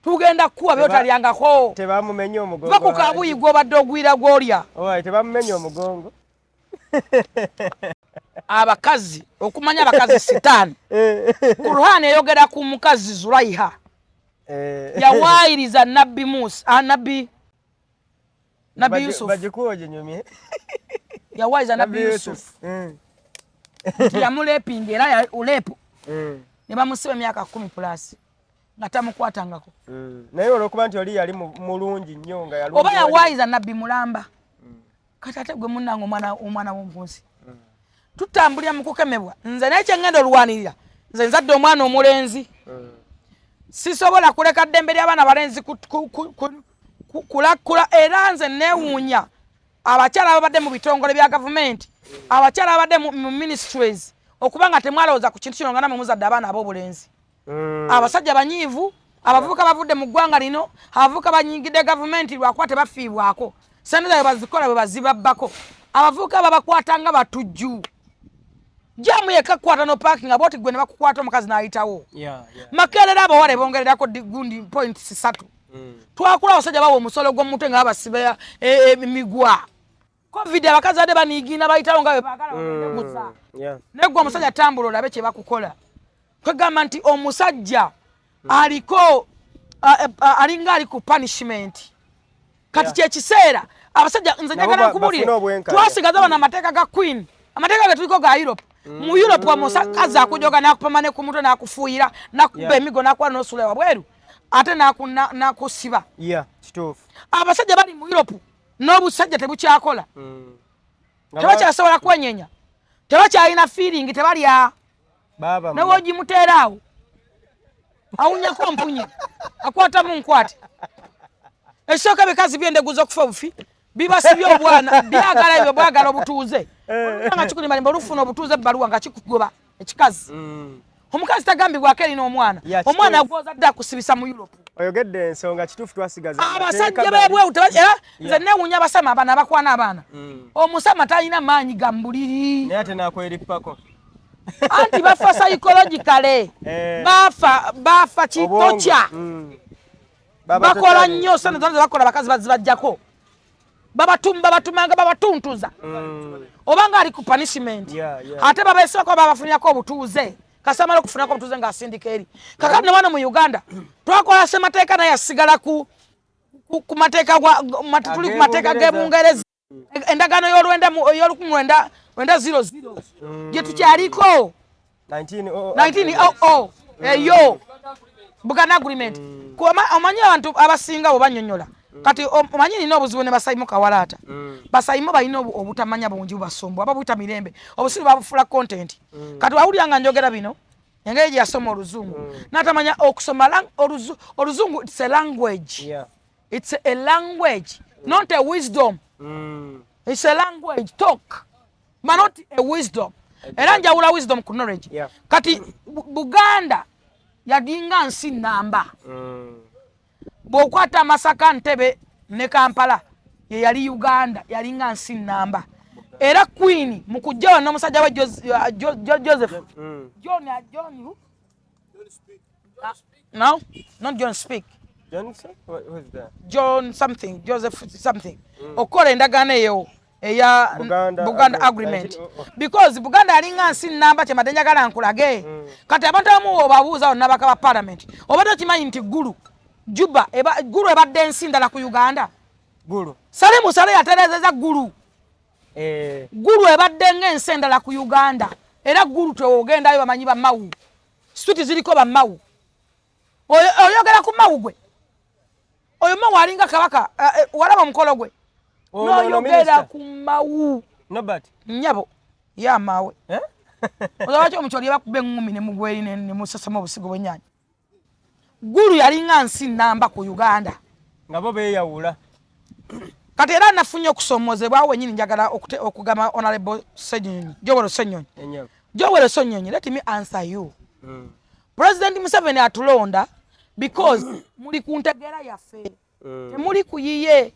tugenda kuwa byotalyangako tebamumenya omugongo vakukabuyi gwobadde ogwira gwolya tebamumenya omugongo abakazi okumanya abakazi sitaani Kur'an eyogera ku mukazi Zulaiha yawaayiriza nabbi Musa nabbi Yusuf bagikuoje nyumye yawaayiriza nabbi Yusuf yamulepinga era ulepo ne bamusiba emyaka 10+ nga tamukwatangako naye olwokuba nti oli yali mulungi nnyo nga yalungi oba yawaayiza nabbi mulamba kati ate gwe munnange omwana w'omunsi tutambulira mu kukemebwa nze n'ekyengenda oluwanirira nze nzadde omwana omulenzi sisobola kuleka ddembe ly'abaana balenzi kulakula era nze neewuunya abakyala ababadde mu bitongole bya gavumenti abakyala ababadde mu ministries okuba nga temwalowooza ku kintu kino nga namwe muzadde abaana ab'obulenzi abasajja banyiivu abavubuka bavudde mu ggwanga lino abavubuka banyingidde gavumenti lwakuba tebafiibwako sente zaabwe bazikola bwe bazibabbako abavubuka babakwatanga batujju jamu yekakwata no parking aboti gwe ne bakukwata omukazi n'ayitawo makerera abawale bongererako gundi points 3 twakula abasajja bawo omusolo gw'omutwe nga babasiba emigwa covid abakazi ade baniigina bayitawo nga bwe baagala okuguza negwe omusajja tambula olabe kye bakukola kwegamba nti omusajja aliko alinga ali ku punishment kati kyekiseera abasajja nze njagala nkubulire twasigaza bano amateeka ga Queen amateeka ge tuliko ga Europe mu Europe omusakazi akujoga n'akupama ne ku mutwe n'akufuuyira n'akuba emigo n'akuba n'osula wabweru ate n'akusiba kituufu abasajja bali mu Europe n'obusajja tebukyakola tebakyasobola kwenyenya tebakyalina feeling tebalya newe ogimuteeraawo awunyako mpunye akwatamu nkwate ekisooka bikazi byendeguza okufa bufi bibasibye obwana byagala ebyo bwagala obutuuze nga kikulimba olufuna obutuuze ebbaluwa nga kikugoba ekikazi omukazi tagambibwako erina omwana omwana agwoza dde akusibisa mu Europe oyogedde ensonga kituufu twasigaza abasajja beebwewu era nze neewuunya abasama abaana abakwana abaana omusama talina maanyi ga mbuliri naye ate naakwerippako anti bafa psychologically bafa kitokya bakola nnyo sente zonna zebakola abakazi bazibajjako babatumanga babatuntuza obanga ali ku punishment ate babeesako babafunirako obutuuze kasamala okufunako obutuuze ng'asindika eri kakati ne wano mu Uganda twakola ssemateeka naye asigala ku mateeka tuli ku mateeka g'Ebungereza endagaano y'Olwenda00 gye tukyaliko 1900 eyo Buganda agreement omanyi abantu abasinga bo banyonyola kati omanyi nina obuzibu ne basayimo kawalaata basayimo balina obutamanya bungi bubasumbu ababuita mirembe obusiru babufula content kati wawulira njogera bino engeri gye yasoma oluzungu n'atamanya okusoma oluzungu it's a language it's a language not a wisdom it's a language talk but not a wisdom era njawula wisdom ku knowledge kati Buganda yadinga nsi namba bw'okwata Masaka Ntebe ne Kampala ye yali Uganda yalinga nsi namba era Queen mu kujja n'omusajja we Joseph John who? No, not John Speak. John who is that? John something, Joseph something. Okola endagaano eyo eya Buganda agreement because Buganda alinga nsi namba kye madenjagala nkulage kati abantu abamu obabuuza onna bakaba parliament obadde kimanyi nti gulu Juba gulu ebadde nsi ndala ku Uganda gulu sale musale yaterezeza gulu gulu ebadde ng'ensi endala ku Uganda era gulu tewogendayo bamanyi ba mawu street ziliko ba mawu oyogera ku mawu gwe oyo mawu alinga kabaka walaba omukolo gwe noyogera ku mawu nobody nyabo ya mawe ozawacho omukyoli bakube engumi ne mugweri ne musasama obusigo bw'ennyanja gulu yalinga nsi namba ku Uganda ngabo beeyawula kati era nafunye okusomozebwa wenyini njagala okugama honorable Ssenyonyi Jowero Ssenyonyi let me answer you President Museveni atulonda because muli kuntegera yaffe temuli kuyiye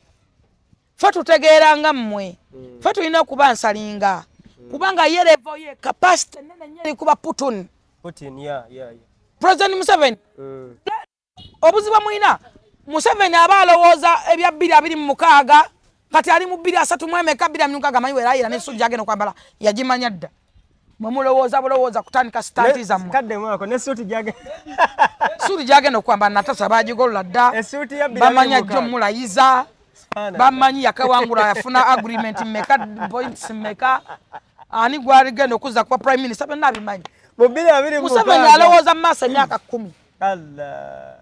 fe tutegeeranga mmwe fe tulina okuba nsalinga kubanga ye level ye capacity nene nyeri kuba Putin President Museveni obuzibu mwina Museveni aba alowooza ebya 2026 kati ali mu 2034 manyi weraayira n'essujja agenda okwambala yagimanya dda mwe mulowooza bulowooza kutandika sitaati zammwe kadde mwako n'essuuti gyagenda okwambala natasa baagigolola dda bamanya jjo mulayiza bamanyi yakawangula yafuna agreement mmeka points mmeka ani gwaligenda okuzza kuba prime minister byonna abimanyi Museveni alowooza mu maaso emyaka 10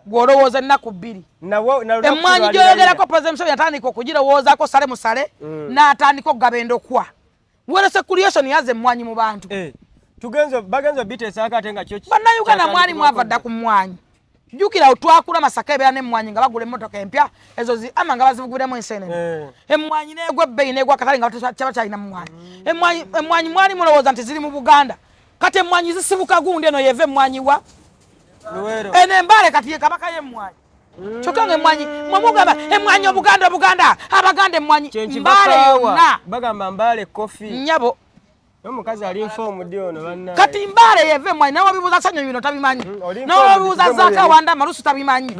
gwolowooza ennaku 2 emmwanyi gyoyogerako President Museveni atandika okugirowoozaako sale musale n'atandika okugaba endokwa werese creation yaze emmwanyi mu bantu bagenza biteesaako ate nga kyo bannayuganda mwali mwava dda ku mmwanyi jjukira otwakula Masaka ebeera n'emmwanyi nga bagula emmotoka empya ezo ama nga bazivugiremu enseenene emmwanyi n'egwa ebbeeyi n'egwa akatale nga kyaba kyalina mmwanyi emmwanyi mwali mulowooza nti ziri mu Buganda kati emmwanyi zisibuka gundi eno yeva emmwanyi wa eno embaale kati ye kabaka y'emmwanyi kyokka nga emmwanyi mwemugamba emmwanyi Obuganda Abaganda emmwanyi mbaale yonna bagamba mbaale kofi nnyabo omukazi ali informed ono bannaye kati mbaale yeva emmwanyi nawe wabibuuza Ssenyonyi bino tabimanyi nawe wabibuuza Zaake Wanda Malusu tabimanyi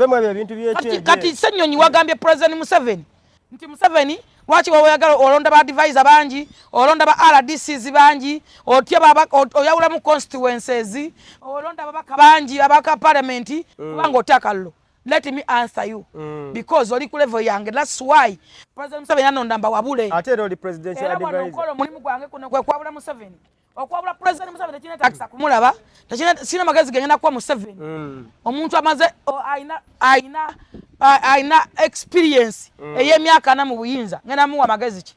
kati Ssenyonyi wagambye President Museveni nti Museveni lwaki waweyagala olonda ba advisor bangi olonda ba RDCs bangi otya oyawulamu constituencies olonda babaka bangi abaka parliament kubanga otakallo let me answer you because oli ku level yange that's why President Museveni anonda mba wabule ate oli presidential advisor era bano mulimu gwange kuno kwe kwabula Museveni okwabula President Museveni tekina takisa kumulaba sina magezi gengena kwa Museveni omuntu amaze aina experience ey'emyaka 4 mu buyinza ngena muwa magezi ki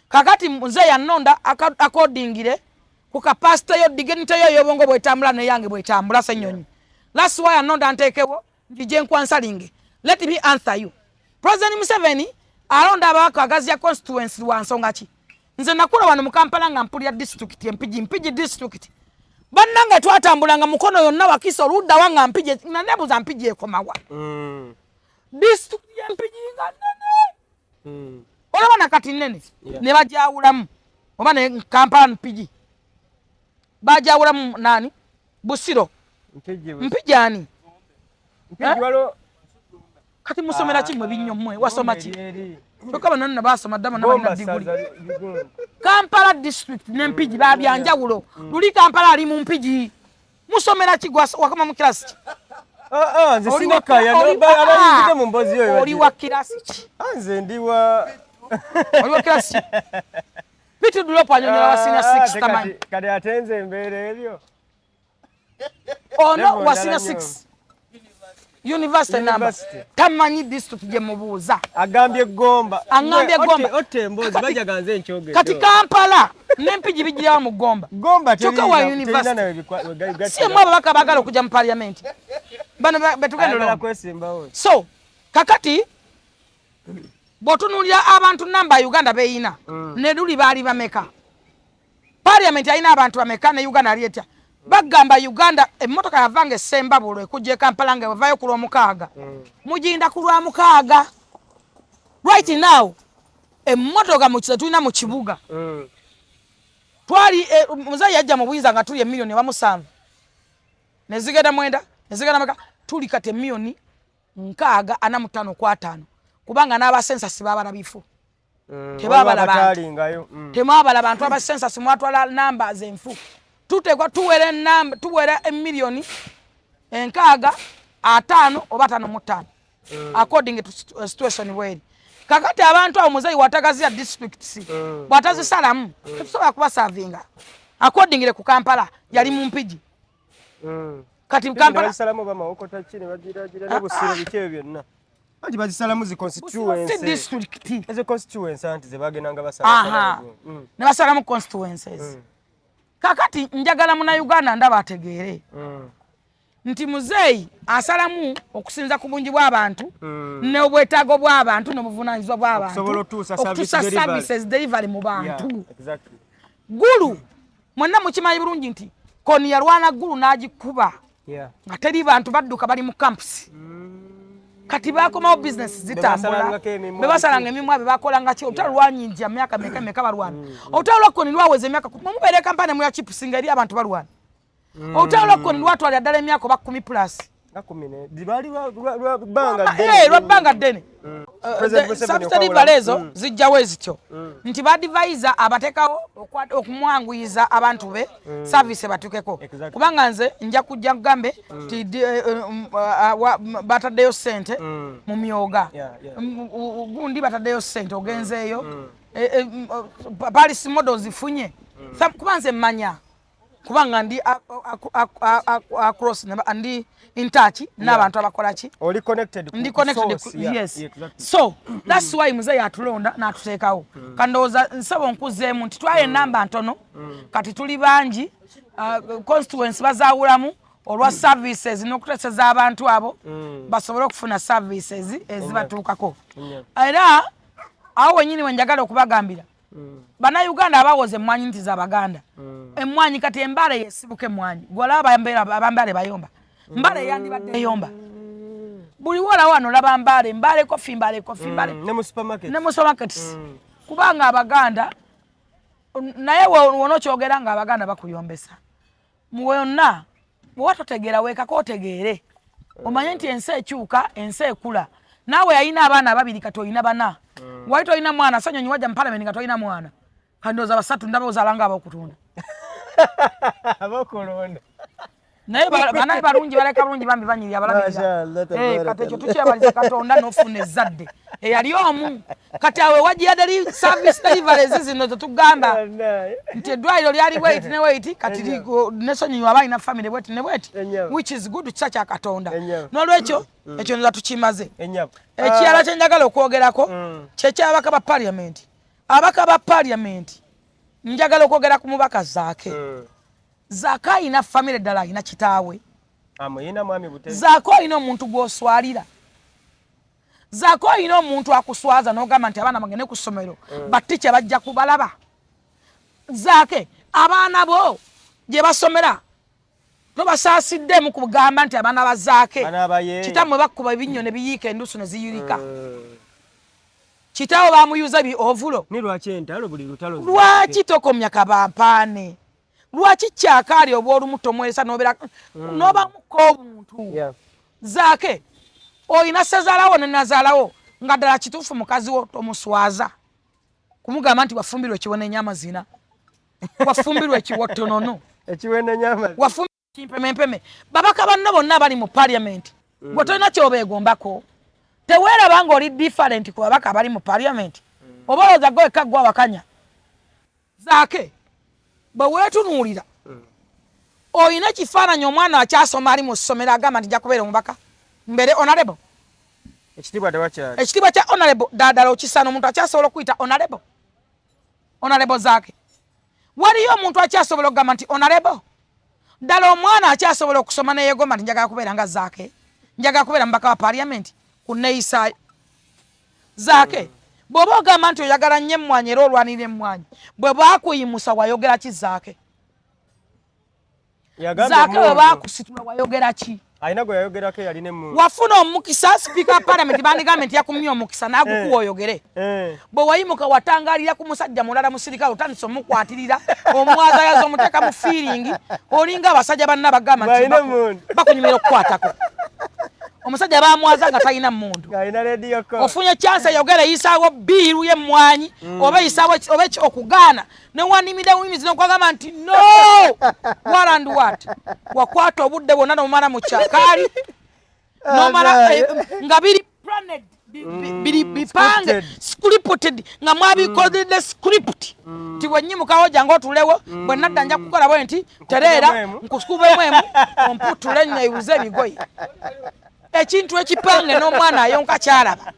kakati nze yanonda accordingire ku capacity yo dignity yo yobongo bwetambula ne yange bwetambula Ssenyonyi that's why yanonda ntekewo njije nkwansalinge let me answer you President Museveni alonda abaka agazi ya constituency wansonga ki nze nakula wano mu Kampala nga mpulira district Mpigi district bannanga twatambulanga mukono yonna wakisa oludda wanga Mpigi nanebuza Mpigi ekomawa district ya Mpigi nga nene olaba nakati nene ne bajawulamu oba ne Kampala Mpigi bajawulamu nani Busiro Mpigi ani kati musomera kimwe binnyo mmwe wasoma ki kyokka bananna basoma ddama n'abalina diguli Kampala district ne Mpigi babyanjawulo luli Kampala ali mu Mpigi musomera ki wakama mu kilasi ki nze sinakaya abayingize mu mbozi yoyo oli wa kilasi ki nze ndiwa oli wa kilasi ki bitu dulopo anyonyola wa senior 6 tamanyi kati atenze embeera ebyo ono wa senior 6 University number. Tamanyi district gye mubuuza. Agambye Gomba. Angambye Gomba. Otte mbozi baja ganze nkyogedde. Kati Kampala n'empigi bijira mu Gomba. Gomba Choka wa university. Si mwa babaka bagala okujja mu parliament. Bano betugenda lo. So kakati botunulya abantu namba Uganda beeyina. Ne luli baali bameka. Parliament ayina abantu bameka ne Uganda alieta. Bagamba Uganda emmotoka yavange Sembabulwe kujje Kampala nga bavayo ku Lwomukaaga. Mujinda ku Lwomukaaga. Right now emmotoka mu tulina mu kibuga. Twali muzayi yajja mu buyinza nga tuli milioni bamusanvu. Nezigenda mwenda, nezigenda maka tuli kate milioni nkaaga 45 kubanga n'aba census babala bifu. Tebabala abantu. Temabala abantu aba census mwatwala numbers enfu. Tutegwa tuwere namba tuwera emilioni enkaaga 5 oba 5 according to situation where kakati abantu abo muzayi watagazia districts watazisalamu tusobola kuba savinga according ku Kampala yali mu mpigi kati Kampala salamu bama okota chini bagira ne busiro bikebe byonna baji bazisalamu zi constituency district ezo constituency anti ze bagenanga basalamu ne basalamu constituencies kakati njagala muna Uganda ndaba ategeere nti muzeyi asalamu okusinza ku bungi bw'abantu ne obwetaago bw'abantu n'obuvunaanyizibwa bw'abantu okutuusa services delivery mu bantu gulu mwenna mukimanyi bulungi nti koni yalwana gulu n'agikuba nga teri bantu badduka bali mu campus kati bakomawo business zitambula bebasalanga emimwa be bakolanga ki olutalo lwanyinja myaka meka balwana olutalo lwakoni lwaweza emyaka mumubeere kampani mu ya chips nga eri abantu balwana olutalo lwakoni lwatwalira ddala emyaka oba 10 plus lwabbanga ddene subsidy balezo zijjawo ezityo nti badvisor abateekawo okumwanguyiza abantu be service batukeko kubanga nze nja kujja kugambe ti bataddeyo ssente mu myoga gundi bataddeyo ssente ogenzeeyo policy model zifunye kuba nze mmanya kubanga ndi across ndi in touch n'abantu abakola ki oli connected ndi connected yes so that's why muzeyi atulonda n'atuteekawo kandowooza nsaba nkuzeemu nti twaye namba ntono kati tuli bangi constituency bazaawulamu olwa services n'okuteeseza abantu abo basobole okufuna services ezibatuukako era awo wenyini wenjagala okubagambira Bannayuganda abawoze emmwanyi nti z'Abaganda emmwanyi kati embale yesibuke emmwanyi gwolaba abambale bayomba mbale yandibadde eyomba buli wola wano laba mbale kofi ne mu supermarkets kubanga Abaganda naye wonokyogera nga Abaganda bakuyombesa muwonna bwewatotegeera weekako otegeere omanye nti ensi ekyuka ensi ekula naawe yalina abaana babiri kati olina bana wali tolina mwana sanyonyi wajja mu parliament nga tolina mwana kandooza basatu ndaba ozaalanga ab'okutunda abokulonda naye banaye balungi baleka bulungi bambi banyiri abalabirira kati ekyo tukyebaliza Katonda n'ofuna ezzadde eyali omu kati awe wajjiyadde service deliveries zino tetugamba nti eddwaliro lyali bweti ne weti kati nesonyonyi waba alina family bweti ne bweti which is good kisa kya Katonda n'olwekyo ekyo nza tukimaze ekirala kye njagala okwogerako kyekyabaka ba parliament abaka ba parliament njagala okwogera ku mubaka Zaake Zaake ayina family ddala ayina kitaawe amuyina mwami Butezi Zaake ayina omuntu gw'oswalira Zaake ayina omuntu akuswaza n'ogamba nti abaana bagende ku ssomero batticha bajja kubalaba Zaake abaana bo gye basomera tobasaasidde mu kugamba nti abaana ba Zaake kitammwe bakkuba ebinyo ne biyiika endusu ne ziyulika kitaawe bamuyuza bi ovulo ni lwaki entalo buli lutalo lwaki tokomya kabampaane lwaki kyakaali oba olumuto mwesa nobeera n'obamuko obuntu Zaake oyina sezaalawo ne nazaalawo nga ddala kituufu mukazi wo tomuswaza kumugamba nti wafumbirwa ekiwone ennyama zina wafumbirwa ekiwottonono ekiwone ennyama wafumbirwa kimpemempeme babaka banno bonna abali mu parliament gwe tolina kyobeegombako teweeraba ng'oli different ku babaka abali mu parliament oba olowooza gwe wekka gwe awakanya Zaake bwe weetunuulira oyina ekifaananyi omwana akyasoma ali mu ssomero agamba nti nja kubeera omubaka mbere honorable ekitibwa tewakyali ekitibwa kya honorable ddala okisana omuntu akyasobola okuyita honorable Zaake waliyo omuntu akyasobola okugamba nti honorable ddala omwana akyasobola okusoma neyeegomba nti njagala kubeera nga Zaake njagala kubeera mubaka wa parliament ku neeyisaayo Zaake bw'oba ogamba nti oyagala nnyo emmwanyi era olwanira emmwanyi bwe baakuyimusa wayogera ki Zaake Zaake bwe baakusitula wayogera ki alina gwe yayogerako yalina emmundu wafuna omukisa sipiika wa parliament bandigambye nti yakumye omukisa n'agukuwa oyogere bwe wayimuka watangaalira ku musajja mulala musirikale otandise omukwatirira omwazayaza omuteeka mu fiiringi olinga abasajja banna bagamba nti bakunyumira okukwatako omusajja bamwaza nga talina mmundu ofunye chance yogere yisaawo biiru y'emmwanyi oba yisaawo oba okugaana ne wanimida wimizi n'okwagamba nti no what and what wakwata obudde bwonna n'omumala mu kyakaali n'omala nga biri planned bipange scripted nga mwabikodedde script ti bwenyimukawo jange otulewo bwe nadda nja kukola bwe nti tereera nkusukubemu emu omputule nneyuze ebigoyi ekintu ekipange n'omwana ayonka kyalaba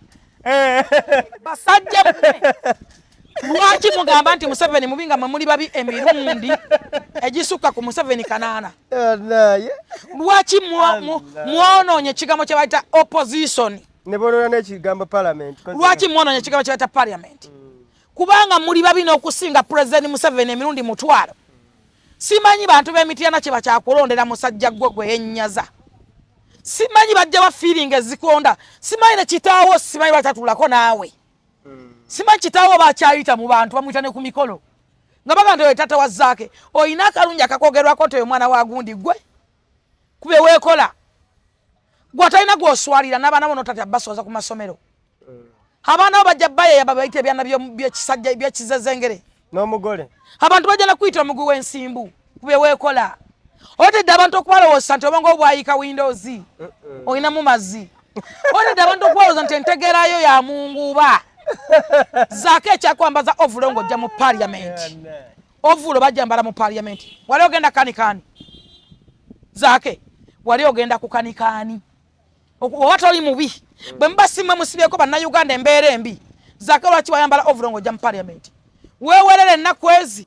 basajja mwe lwaki mugamba nti Museveni mubi nga mwe muli babi emirundi egisukka ku Museveni kanaana lwaki mwonoonye ekigambo kye bayita opposition ne bonoona n'ekigambo parliament lwaki mwonoonye ekigambo kye bayita parliament kubanga muli babi n'okusinga President Museveni emirundi mutwalo simanyi bantu b'emityana kye bakyakulondera musajja gwe yennyaza simanyi bajja ba feeling ezikonda simanyi ne kitaawo simanyi batatulako naawe simanyi kitaawo bakyayita mu bantu bamuyita ne ku mikolo nga bagamba nti tata wa Zaake oyina akalungi akakogerwako nti oyo mwana wa gundi gwe kube weekola gwe atalina gw'oswalira n'abaana bo n'otata basoza ku masomero abaana bo bajja bayeya babayita ebyana by'ekisajja by'ekizezengere n'omugole abantu bajja na kuyita omugwi w'ensimbu kube weekola otedde abantu okubalowooza nti obanga obwayika windows oyina mu mazzi otedde abantu okubalowooza nti entegeerayo ya munguuba Zaake ekyakwambaza ovulo ng'ojja mu parliament ovulo bajjambala mu parliament wali ogenda kanikaani Zaake wali ogenda ku kanikaani oba toli mubi bwe muba simwe musibyeko bannayuganda embeera embi Zaake lwaki wayambala ovulo ng'ojja mu parliament weewerere ennaku ezi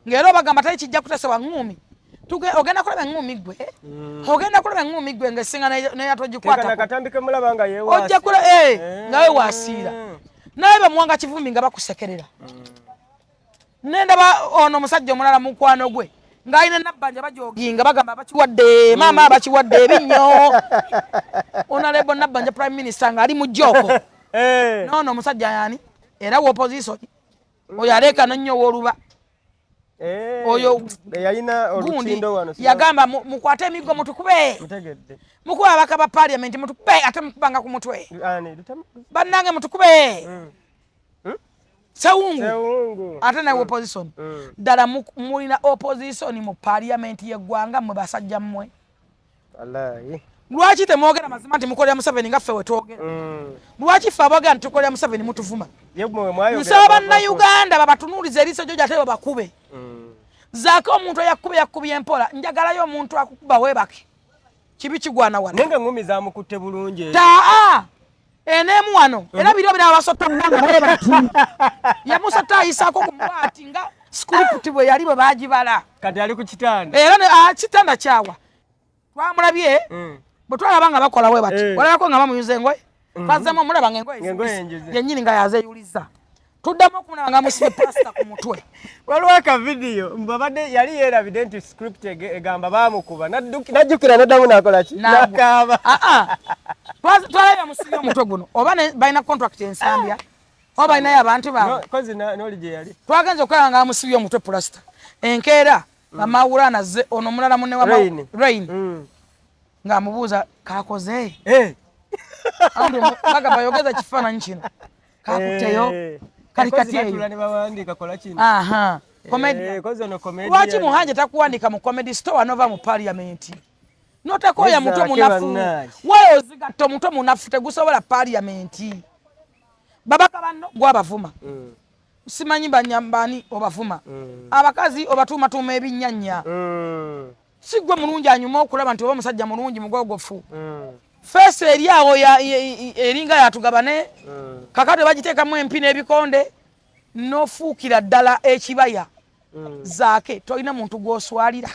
ng'era obagamba tali kijja kutesebwa ŋŋumi ogenda kulaba eŋŋumi gwe ogenda kulaba eŋŋumi gwe ng'esinga neyatogikwataojja kula nga we wasiira naye bamuwanga kivumbi nga bakusekerera nendaba ono omusajja omulala mukwano gwe ng'alina nabbanja bajoginga bagamba bakiwadde maama bakiwadde ebinnyo onalebo nabbanja prime minister ng'ali mu jjooko noono omusajja yani era wa opposition oyo aleekano nnyo ow'oluba oyo yalina olutindo wano yagamba mukwate emigo mutukube mukuba abaka ba parliament mutube ate mukubanga ku mutwe bannange mutukube sewungu ate nawe opposition ddala mulina opposition mu parliament y'eggwanga mwe basajja mmwe lwaki temwogera mazima nti mukolera Museveni nga ffe we twogera lwaki ffe aboogera nti tukolera Museveni mutuvuma nsaba bannayuganda babatunuuliza eriiso gyo gyate babakube Zaake omuntu yakubye empola njagalayo omuntu akukuba weebake kibi kigwana wano nenga ngumi zamukutte bulungi taa enemu wano era biro bira abasota mwana weebaki yamusota ayisaako ku mwati nga script bwe yali bwe baagibala kati ali ku kitanda era kitanda kyawa twamulabye bwe twalaba nga bakola weebaki walabako nga bamuyuza engoye twazzamu omulaba nga engoye yennyini nga yazeyuliza tuddamu okumulaba nga musibye plasta ku mutwe waliwo akavidiyo mbabadde yali yeerabidde nti script egamba baamukuba najjukira neddamu nakola ki nakaaba twalabye musibye omutwe guno oba balina contract ensambya oba balinayo abantu bakozi noli gye yali twagenza okulaba nga musibye omutwe plasta enkeera nga mawula anazze ono omulala munne wa rain ng'amubuuza kakoze bagamba yogeza kifaananyi kino kakuteyo kalikati eyo lwaki muhanje takuwandika mu comedy store nova mu parliament notakoya mutwe munafu weyo zigatta omutwe munafu tegusobola parliament babaka banno gwabavuma simanyi banyambani obavuma abakazi obatuumatuuma ebinnyanya sigwe mulungi anyuma okulaba nti oba musajja mulungi mugogofu First eri awo eringa yatugabane kakati bagiteekamu empina ebikonde n'ofuukira ddala ekibaya Zaake tolina muntu gw'oswalira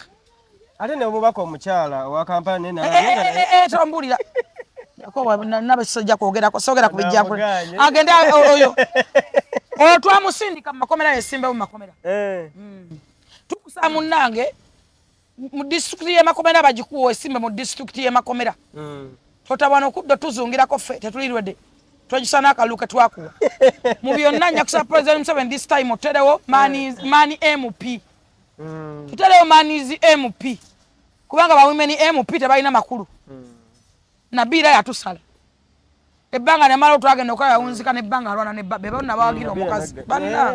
ate ne obubaka omukyala owa kampani tombulira nabasajja kwogerako sogera ku bijjangu agende oyo twamusindika mu makomera yesimbewo mu makomera tukusa munnange mu disitulikiti y'emakomera bagikuwa esimbe mu disitulikiti y'emakomera totabana okudda tuzungirako ffe tetulirwedde twagisa n'akaluka twakuwa mu byonna nja kusaba President Museveni this time oterewo mani MP tuterewo manizi MP kubanga ba women MP tebalina makulu Nabira yatusala ebbanga nyamalo twagenda okola yawunzika nebbanga alwana ne be bonna bawagira omukazi banna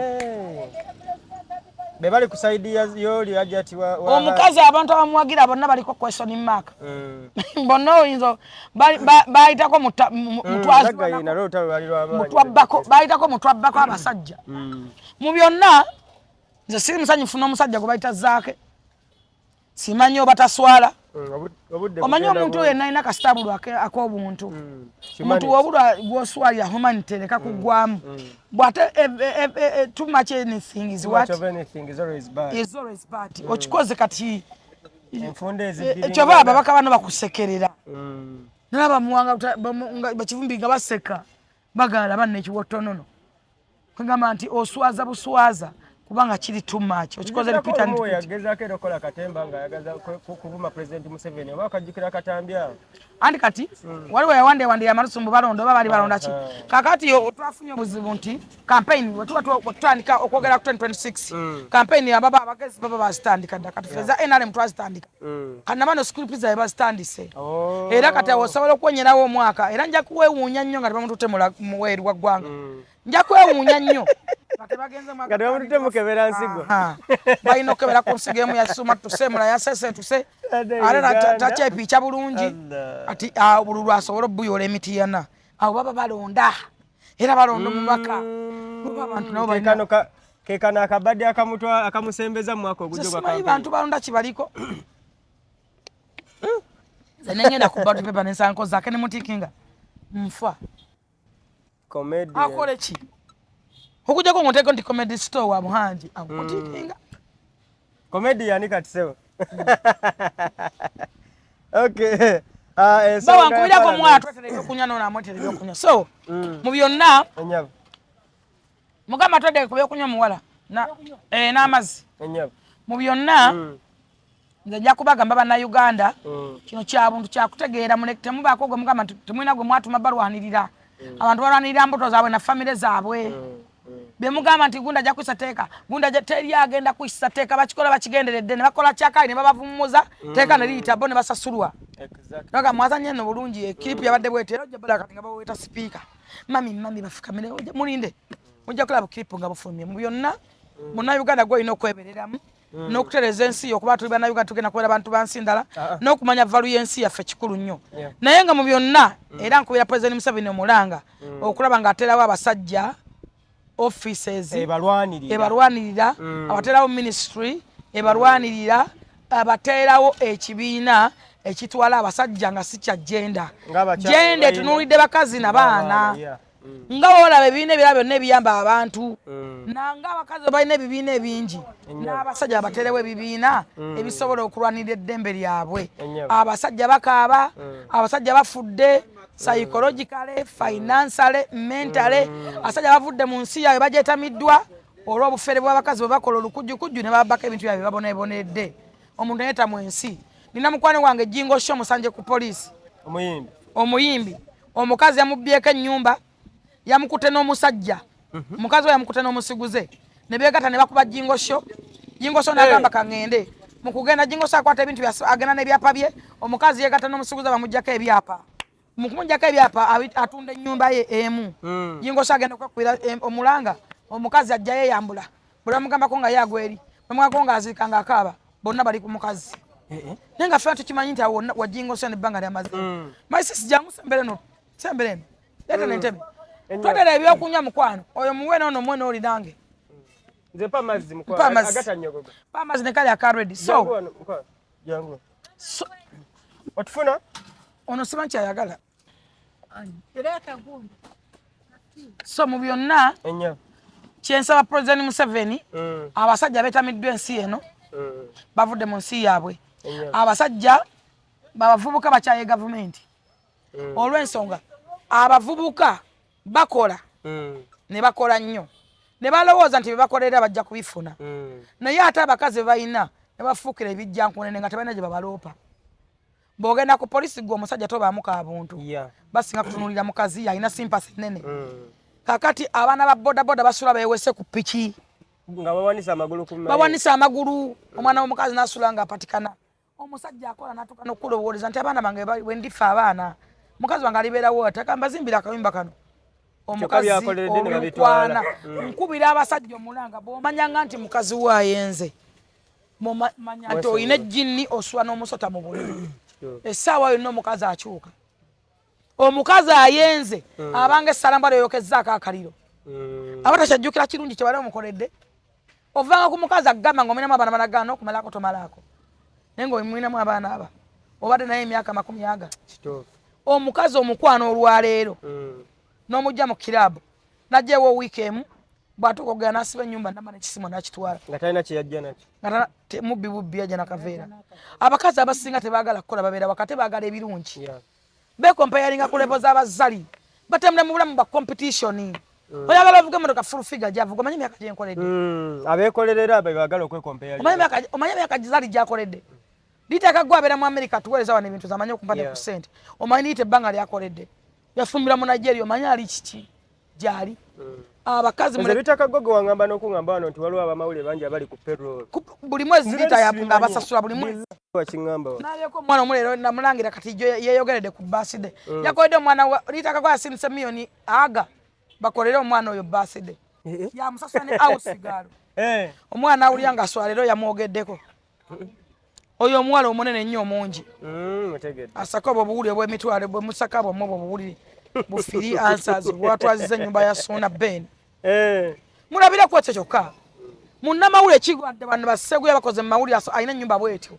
be bali ku side yoli Hajjati wa omukazi abantu abamuwagira bonna baliko question mark bonna oyinzo bayitako mutwabbako bayitako mutwabbako abasajja mu byonna nze siri musanyufu n'omusajja gwe bayita Zaake simanyi obataswala omanyi omuntu yenna alina kasitaabulu ak'obuntu omuntu wobulwa gw'oswalira humanity leka kuggwamu bw'ate too much anything is what is always bad okikoze kati kyova ababaka bano bakusekerera nalaba muwanga bakivumbi nga baseka bagala banna ekiwottonono kwegamba nti oswaza buswaza kubanga kiri too much okikoze repeat and repeat yagezako erokola katemba nga yagaza kuvuma President Museveni oba akajjukira katambya andi kati waliwo yawande yamalusumbu balonda oba bali balonda ki kakati twafunye obuzibu nti campaign wetutandika okwogera ku 2026 campaign ababa abagezi baba bazitandika dda kati feza NRM twazitandika kana bano school pizza yabazitandise era kati osobola okwonyerawo omwaka era nja kuwewuunya nnyo nga tebamututemula mu weeru wa ggwanga nja kwewuunya nnyo Gati wamutute mukebera nsigo. Bayina okebera ku nsigo emu yasuma tusemula yasese tuse ale takyepiica bulungi ati obululu asobola obuyola emiti yana awo baba balonda era balonda omubaka abantu nabo balina kekano akabadde akamusembeza mu mwaka ogujja gwa kampeni bantu balonda kibaliko zenengenda ku badu pepa nensanko Zaake ne mutikinga mfa comedy akole ki okujako ngoteko ndi comedy store wa Muhanji akutikinga comedian kati sewa okay bawa nkubira ko mwatu telebyo kunya nona amotelebyo kunya so mu byonna enyabo mugamba tode kubyo kunya muwala na n'amazi enyabo mu byonna nze nja kubagamba bana Uganda kino kya buntu kya kutegeera mulekte mubako gwe mugamba temwina gwe mwatu mabalwanirira abantu balwanirira mbuto zaabwe na family zaabwe bemugamba nti gunda jakwisa teeka gunda teri agenda kwisa teeka bakikola bakigenderedde ne bakola kyakayi ne babavumuza teeka ne liyita bo ne basasulwa naga mwazanye no bulungi clip yabadde bwete era jabala kati nga baweta speaker mami bafukamire mulinde mujja kulaba clip nga bufumye mu byonna muna Uganda gwe ino okwebereramu n'okutereza ensi okuba tuli bana Uganda tugenda kubeera abantu bansi ndala n'okumanya value y'ensi yaffe kikulu nnyo naye nga mu byonna era nkubira President Museveni omulanga okulaba nga aterawo abasajja offices ebalwanirira abaterawo ministry ebalwanirira abaterawo ekibiina ekitwala abasajja nga si kya gender etunuulidde bakazi n'abaana nga olaba ebibiina ebirala byonna ebiyamba abantu nanga abakazi balina ebibiina ebingi n'abasajja baterewo ebibiina ebisobola okulwanirira eddembe lyabwe abasajja bakaaba abasajja bafudde psychologically, financially, mentally asajja bavudde mu nsi yaabwe bagyetamiddwa olw'obufere bw'abakazi bwe bakola olukujjukujju ne babaka ebintu byabwe babonebonedde omuntu ayeta mu ensi nina mukwano wange Jingo Show musanje ku poliisi omuyimbi omukazi yamubbyeko ennyumba yamukute n'omusajja omukazi we yamukute n'omusiguze ne beegatta ne bakuba Jingo Show n'agamba kangende mu kugenda Jingo Show akwata ebintu agenda n'ebyapa bye omukazi yeegatta n'omusiguze bamuggyako ebyapa mukumujjako ebyapa atunda ennyumba ye emu Jingo Show agenda okwakwira omulanga omukazi ajja yeyambula bwe bamugambako nga yagweri bamugambako nga aziika nga akaaba bonna bali ku mukazi naye nga ffe tukimanyi nti awo wa Jingo Show n'ebbanga lyamaze maisisi jangu sembere no leta n'entebe twatera ebyokunywa mukwano oyo muwe noono mwe n'oli nange nze mpa amazzi mukwano agatannyogoga mpa amazzi ne kali aka ready so jangu otufuna ono simanyi kyayagala so mu byonna Enya. kyensaba President Museveni abasajja betamiddwa ensi eno bavudde mu nsi yaabwe abasajja babavubuka bakyaye gavumenti olw'ensonga abavubuka bakola ne bakola nnyo ne balowooza nti bebakolera bajja kubifuna naye ate abakazi bebalina ne bafuukira ebijjankunene nga tebalina gye babaloopa bw'ogenda ku polisi gwe omusajja tobaamuka abuntu basinga kutunuulira mukazi alina simpasi nnene kakati abaana ba bodaboda basula beewese ku piki nga bawanisa amagulu omwana w'omukazi n'asula ng'apatikana omusajja akola n'atuuka n'okulowooleza nti abaana bange bwe ndifa abaana mukazi wange alibeerawo ataka mbazimbira akayumba kano omukazi olukwana nkubira abasajja omulanga bw'omanyanga nti mukazi we ayenze manya nti olina ejjinni osula n'omusota mu buliri essaawa yonna omukazi akyuka omukazi ayenze abanga essalamba lyoyokezzaako akaliro aba takyajjukira kirungi kye bali omukoledde ovanga ku mukazi agamba ng'omuinamu abaana banagaana okumalaako tomalaako naye ng'omuinamu abaana aba obadde naye emyaka 40 omukazi omukwana olwaleero n'omujja mu kiraabu najjeewo wiiki emu bw'atuuka okugenda n'asiba ennyumba namba n'ekisimo n'akitwala nga talina kye yajja nakyo nga mubbi bubbi yajja nakaveera abakazi abasinga tebaagala kukola babeera wakati baagala ebirungi bekompayaringa ku levo z'abazali batambula mu bulamu bwa competition oyagala ovuga emmotoka full figure gyavuga omanyi emyaka gyenkoledde abeekolerera abo baagala okwekompayaringa omanyi emyaka zali gyakoledde liteeka gwe abeera mu America tuweereza wano ebintu zamanyi okumpade ku ssente omanyi liita ebbanga lyakoledde yafumbira mu Nigeria omanyi ali kiki gyali abakazi mu bitaka gogo wangamba n'okungamba wano nti waliwo abamawulire bangi abali ku payroll buli mwezi liita yapunga abasasula buli mwezi wakingamba nalyeko omwana omuleero namulangira kati yeeyogeredde ku baaside yakoledde omwana liitaka gwe yasinise miliyoni aga bakolere omwana oyo baaside yamusasula ne awusigaalo omwana awulira ng'aswala leero yamwogeddeko oyo omuwala omunene nnyo omungi asaka obwo obuwulire bw'emitwalo bwe musaka bwomwe obwo obuwulire bufiri answers bwatwaziza ennyumba ya Suna Ben mulabire ku ekyo kyokka munnamawulire kigwadde bano baseguya bakoze mu mawulire alina ennyumba bwetyo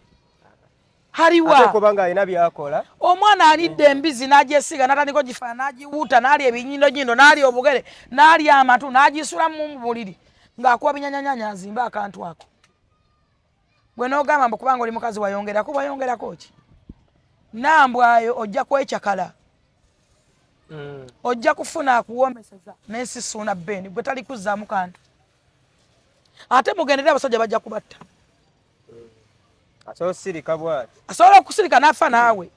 haliwa kubanga alina byakola omwana alidde embizi n'agyesiga n'atandika ogifaana n'agiwuuta n'alya ebinyindo n'alya obugere n'alya amatu n'agisulamu mu buliri ng'akuba binyanyanyanya azimbe akantu ako gwe n'ogamba mbu kubanga oli mukazi wayongerako ki nambwayo ojja kwekyakala ojja kufuna akuwoomeseza n'ensi Suna Ben gwe tali kuzzaamu kantu ate mugendere abasajja bajja kubatta asobola okusirika n'afa naawe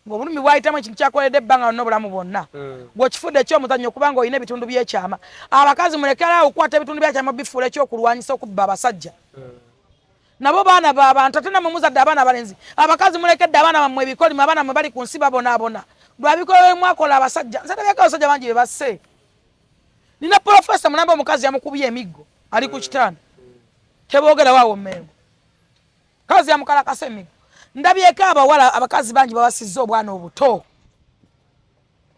ng'obulumi bwayitamu ekintu kyakoledde ebbanga n'obulamu bwonna bw'okifudde ekyomuzannyo kubanga olina ebitundu by'ekyama abakazi mulekerawo okukwata ebitundu by'ekyama bifuula ekyokulwanyisa okubba abasajja nabo baana b'abantu ate namwe muzadde abaana abalenzi abakazi mulekedde abaana bammwe ebikolimo abaana mwe bali ku nsi babonaabona lwabikolero mwakola abasajja nsatebyeko abasajja bangi be basse nina profesa mulamba omukazi yamukubye emiggo ali ku kitanda teboogera waawo mmengo kazi yamukalakasa emiggo ndabyeko abawala abakazi bangi babasizza obwana obuto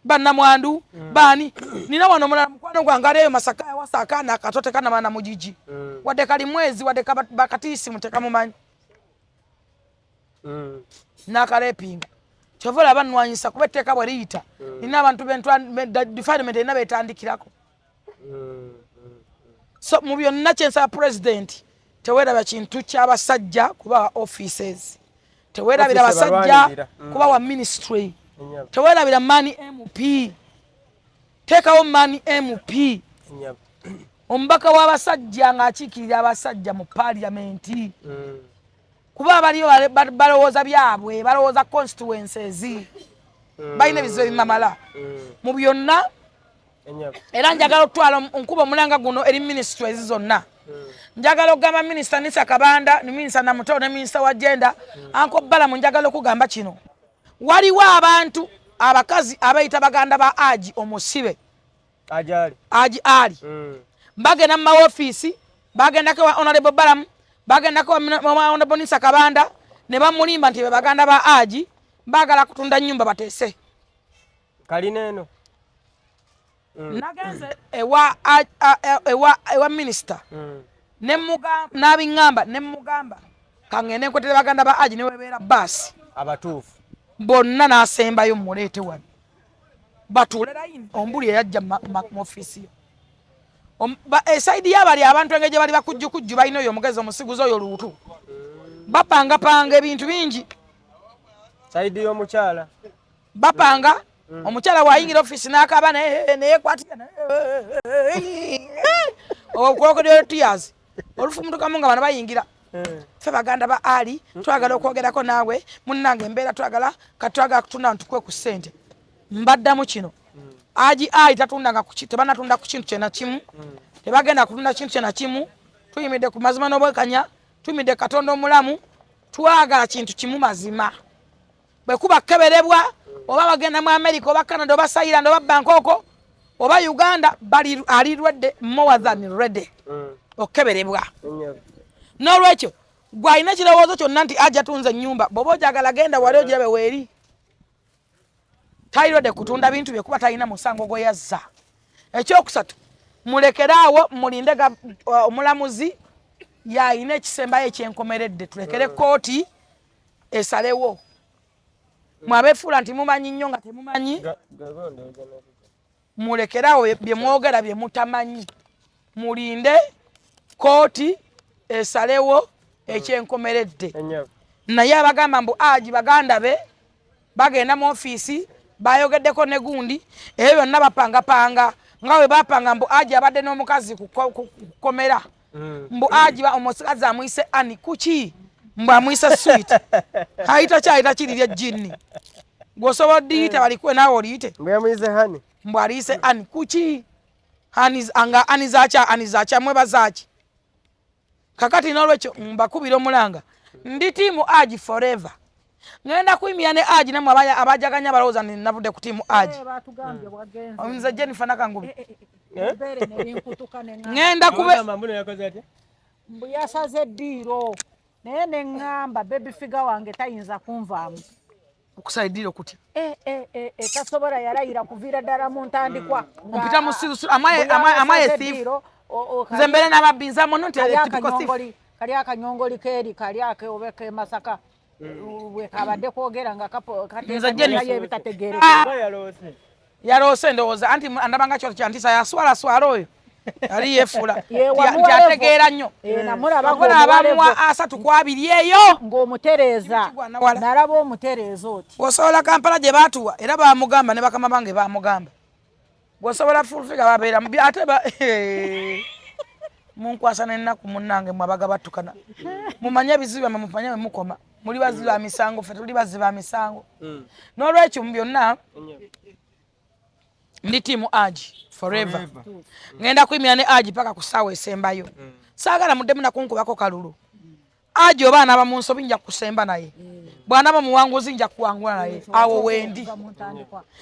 bannamwandu baani nina wano omulala mukwano gwange aliyo Masaka yawasa akaana akato tekanamana mu gigi wadde kali mwezi wadde bakatiisimu tekamumanyi n'akalepinga kyova olaba nnwanyisa kuba etteeka bwe liyita nina abantu department erina beetandikirako so mu byonna kyensaba pulezidenti teweerabya kintu ky'abasajja kuba wa offices teweerabira abasajja kuba wa ministry teweerabira mani MP teekawo mani MP omubaka w'abasajja ng'akiikirira abasajja mu parliamenti kuba abaliyo balowooza byabwe balowooza constituencies balina ebizibu ebimamala mu byonna era njagala okutwala nkuba omulanga guno eri ministries zonna njagala okugamba minisita Nisa Kabanda ne minisita Namuto ne minisita wa gender Anko Balamu njagala okugamba kino waliwo abantu abakazi abayita baganda ba Hajji omusibe Hajji Ali bagenda mu maofiisi bagendako wa Honorable Balamu bagendako wa Honorable Nisa Kabanda ne bamulimba nti be baganda ba Hajji bagala kutunda nnyumba bateese kalineno nagenze ewa minister n'abingamba ne mugamba kangende nkwetera baganda ba Hajji ne webeera basi abatuufu bonna n'asembayo muleete wano batule line ombuli yajja mu office esaidi y'abali abantu engeri gye bali bakujjukujju balina oyo omugezi omusiguzi oyo luutu bapangapanga ebintu bingi saidi y'omukyala bapanga omukyala bw'ayingira office n'akaaba neyekwatira okulokodero tears olufu mutukamu nga bano bayingira ffe baganda ba Ali twagala okwogerako naawe munnange embeera twagala katwagala kutunda ntukwe ku ssente mbaddamu kino Hajji Ali tatundanga tebanatunda ku kintu kyena kimu tebagenda kutunda kintu kyena kimu tuyimidde ku mazima n'obwekanya tuyimidde Katonda omulamu twagala kintu kimu mazima bwe kuba keberebwa oba bagenda mu America oba Canada oba Thailand oba Bangkok oba Uganda bali ali ready more than ready okeberebwa n'olwekyo gwalina ekirowoozo kyonna nti Hajji atunze ennyumba bw'oba ojagala genda wali ogirabe weeri tayirode kutunda bintu bye kuba talina musango gwe yazza ekyokusatu mulekeraawo mulinde omulamuzi yayina ekisembayo ekyenkomeredde tulekere kooti esalewo mwabeefuula nti mumanyi nnyo nga temumanyi mulekeraawo bye mwogera bye mutamanyi mulinde kooti esalewo ekyenkomeredde naye abagamba mbu Hajji baganda be bagenda mu ofiisi bayogeddeko ne gundi ebyo byonna bapangapanga nga bwe bapanga mbu Hajji abadde n'omukazi kukomera mbu Hajji omukazi amuyise ani kuki mbu amuyise sweet ayita kirirya ejjinni gwosobola oddiyita balikwe naawe oliyite mbu aliyise ani kuki anizakyamwe bazaki kakati n'olwekyo mbakubira omulanga ndi tiimu Hajji forever ngenda kuyimira ne Hajji namwe abajaganya abalowooza ninavudde ku tiimu Hajji nze Jennifer Nakangubi ngenda kube mbu yasaze eddiiro naye ne ŋŋamba baby figure wange tayinza kunvaamu okusala eddiiro kutya tasobola yalayira kuviira ddala mu ntandikwa ompita mu sirusiru amaye thiifu nze mbere n'ababbi nzamu nno nti kali akanyongoli keeri kali akeobeka e Masaka bwe kabadde kwogera nga kateekayo ebitategeereka yaloose ndowooza anti andabanga kyoto kyantisa yaswalaswala oyo yali yeefula tyategeera nnyo abamuwa 3-2 eyo ng'omutereeza nalaba omutereeza oti gwosobola Kampala gye baatuwa era bamugamba ne bakama bange bamugamba gwosobola fulfiga babeera ate munkwasa n'ennaku munnange mwabaga battukana mumanye ebizibu byammwe mumanye bwe mukoma muli bazzi ba misango ffe tuli bazzi ba misango n'olwekyo mu byonna ndi tiimu Hajji forever ngenda kuyimira ne Hajji paka ku ssaawa esembayo saagala muddemu nakunkubako kalulu Hajji oba anaaba mu nsobi nja kusemba naye bw'anaaba muwanguzi nja kuwangula naye awo wendi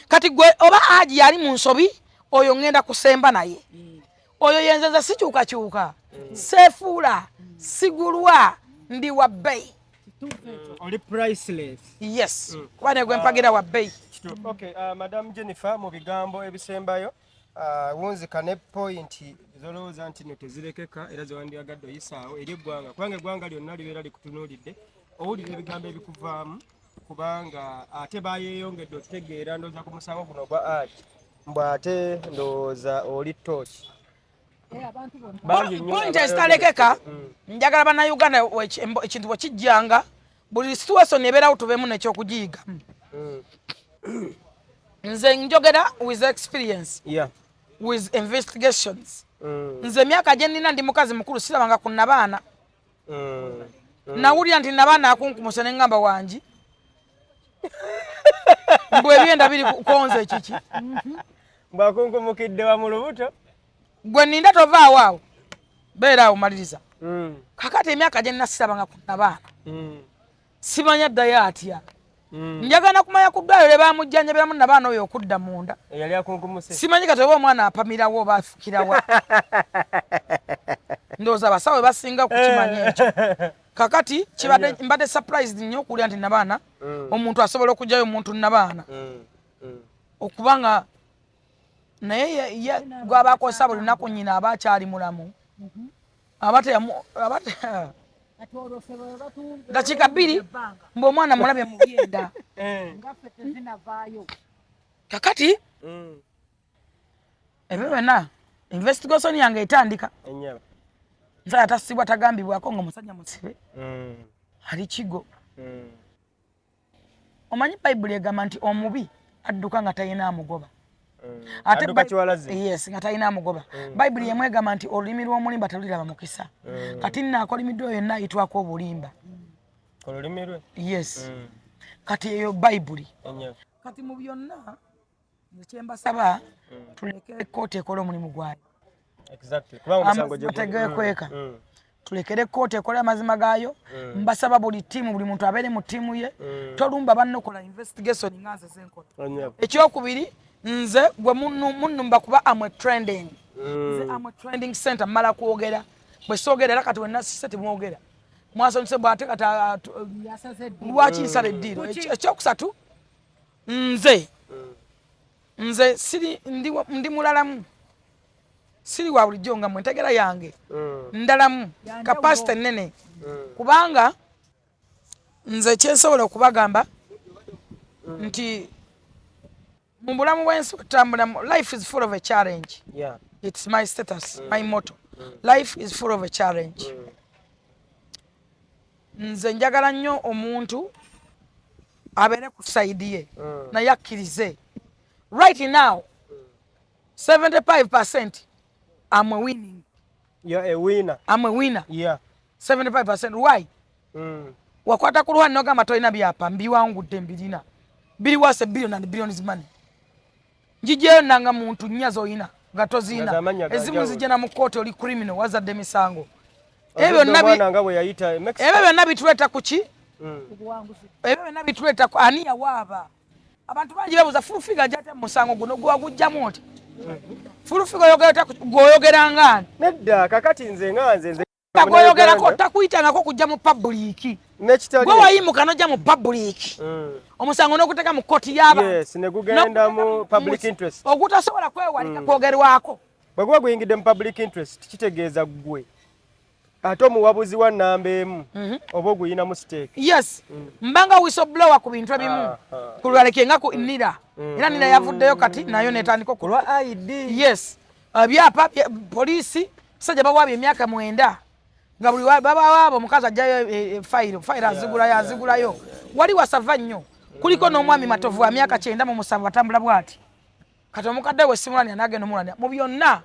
kati gwe oba Hajji yali mu nsobi oyo ngenda kusemba naye oyo yenzenza sikyukakyuka seefuula sigulwa ndi wa bbeyi oli priceless yes kuba negwe mpagira wa bbeyi okay Madam Jennifer mu bigambo ebisembayo wunzika ne point zolowooza nti no tezirekeka era zewandiyagadde oyisaawo eri eggwanga kubanga eggwanga lyonna libeera likutunuulidde owulira ebigambo ebikuvaamu kubanga ate bayeeyongedde okutegeera ndowooza ku musango guno gwa Hajji mbu ate ndowooza oli tooki point ezitalekeka njagala bannayuganda ekintu bwe kijjanga buli situation ebeerawo tubeemu nekyokugiyiga nze njogera with experience with investigations nze emyaka gye nnina ndi mukazi mukulu sirabanga ku nabaana nawulira nti nabaana akunkumuse ne ŋŋamba wangi mbwe ebyenda biri konze kiki mbwakunkumukidde wa mu lubuto gwe ninda tovaawo awo beera awo maliriza kakati emyaka gye nnina sirabanga ku nabaana simanya ddayo atya njagala kumanya ku ddwaliro bamujjanjabiramu nabaana oyo okudda munda eyali akunkumuse simanyi kati oba omwana apamirawo oba afukirawa ndowooza abasawo basinga kukimanya ekyo kakati mbadde surprised nnyo okuwulira nti nabaana omuntu asobola okugjayo omuntu nabaana okubanga naye gwabakozesa buli lunaku nnyina aba akyali mulamu dakiika 2 mbe omwana mulabye mu byenda kakati ebyo byonna investigation yange etandika nzaya tasibwa tagambibwako nga omusajja musibe ali kigo omanyi bayibuli egamba nti omubi adduka nga talina amugoba ate yes nga talina amugoba bayibuli yemu egamba nti olulimi lw'omulimba teluliraba mukisa kati nnaako olimiddwe yonna ayitwako obulimba olulimi lwe yes kati eyo bayibuli kati mu byonna nze kyembasaba tulekere kooti ekola omulimu gwayo tegekweka tulekere kooti ekola amazima gaayo mbasaba buli ttiimu buli muntu abeere mu ttiimu ye tolumba bannokola investigation nga nze zenkola ekyokubiri nze gwe munnumba kuba amwe trending nze amwe trending center mmala kwogera bwe soogera era kati wenna sise temwogera mwasanyuse bwate kati lwaki nsala eddiiro ekyokusatu nze siri ndi mulalamu siri wa bulijjo nga mwe ntegera yange ndalamu kapasite nnene kubanga nze kyensobola okubagamba nti mu bulamu bw'ensi otambulamu life is full of a challenge it's my status my motto life is full of a challenge nze njagala nnyo omuntu abeere ku sayidi ye naye akkirize right now 75% I'm a winning. You're a winner. I'm a winner. Yeah. 75%. Why? Wakwata kulwa noga matoina byapa mbiwangudde mbirina. Biri wase billion and billions money. Njije nanga muntu nyazo ina gatozina. Ezimu zijena mu kote oli criminal wazadde misango. Ebyo nabi tuleta kuki? Ebyo nabi tuleta ku aniya waba. Abantu bangi babuza full figure jate musango guno gwagujjamu oti. Fulufigo goyogera ngani nedda kakati nze goyogerako takuyitangako kujja mu public gwe wayimuka nojja mu public omusango n'okuteeka mu kkooti y'aba ne gugenda mu public interest ogutasobola kwewalika kwogerwako bwe guba guyingidde mu public interest kitegeeza ggwe ate omuwabuzi wa nnamba emu oba oguyina mu stake yes mbanga whistleblower ku bintu ebimu kulwalekenga ku nira era nira yavuddeyo kati nayo netandika kulwa alayidde yes byapa poliisi sajja bawaabye emyaka 9 nga buli babawaabo omukazi ajjayo fayiro azigulayo wali wasava nnyo kuliko n'omwami matovu wa myaka 9 mu musanvu batambula bwati kati omukadde we simulani anagenda omulani mu byonna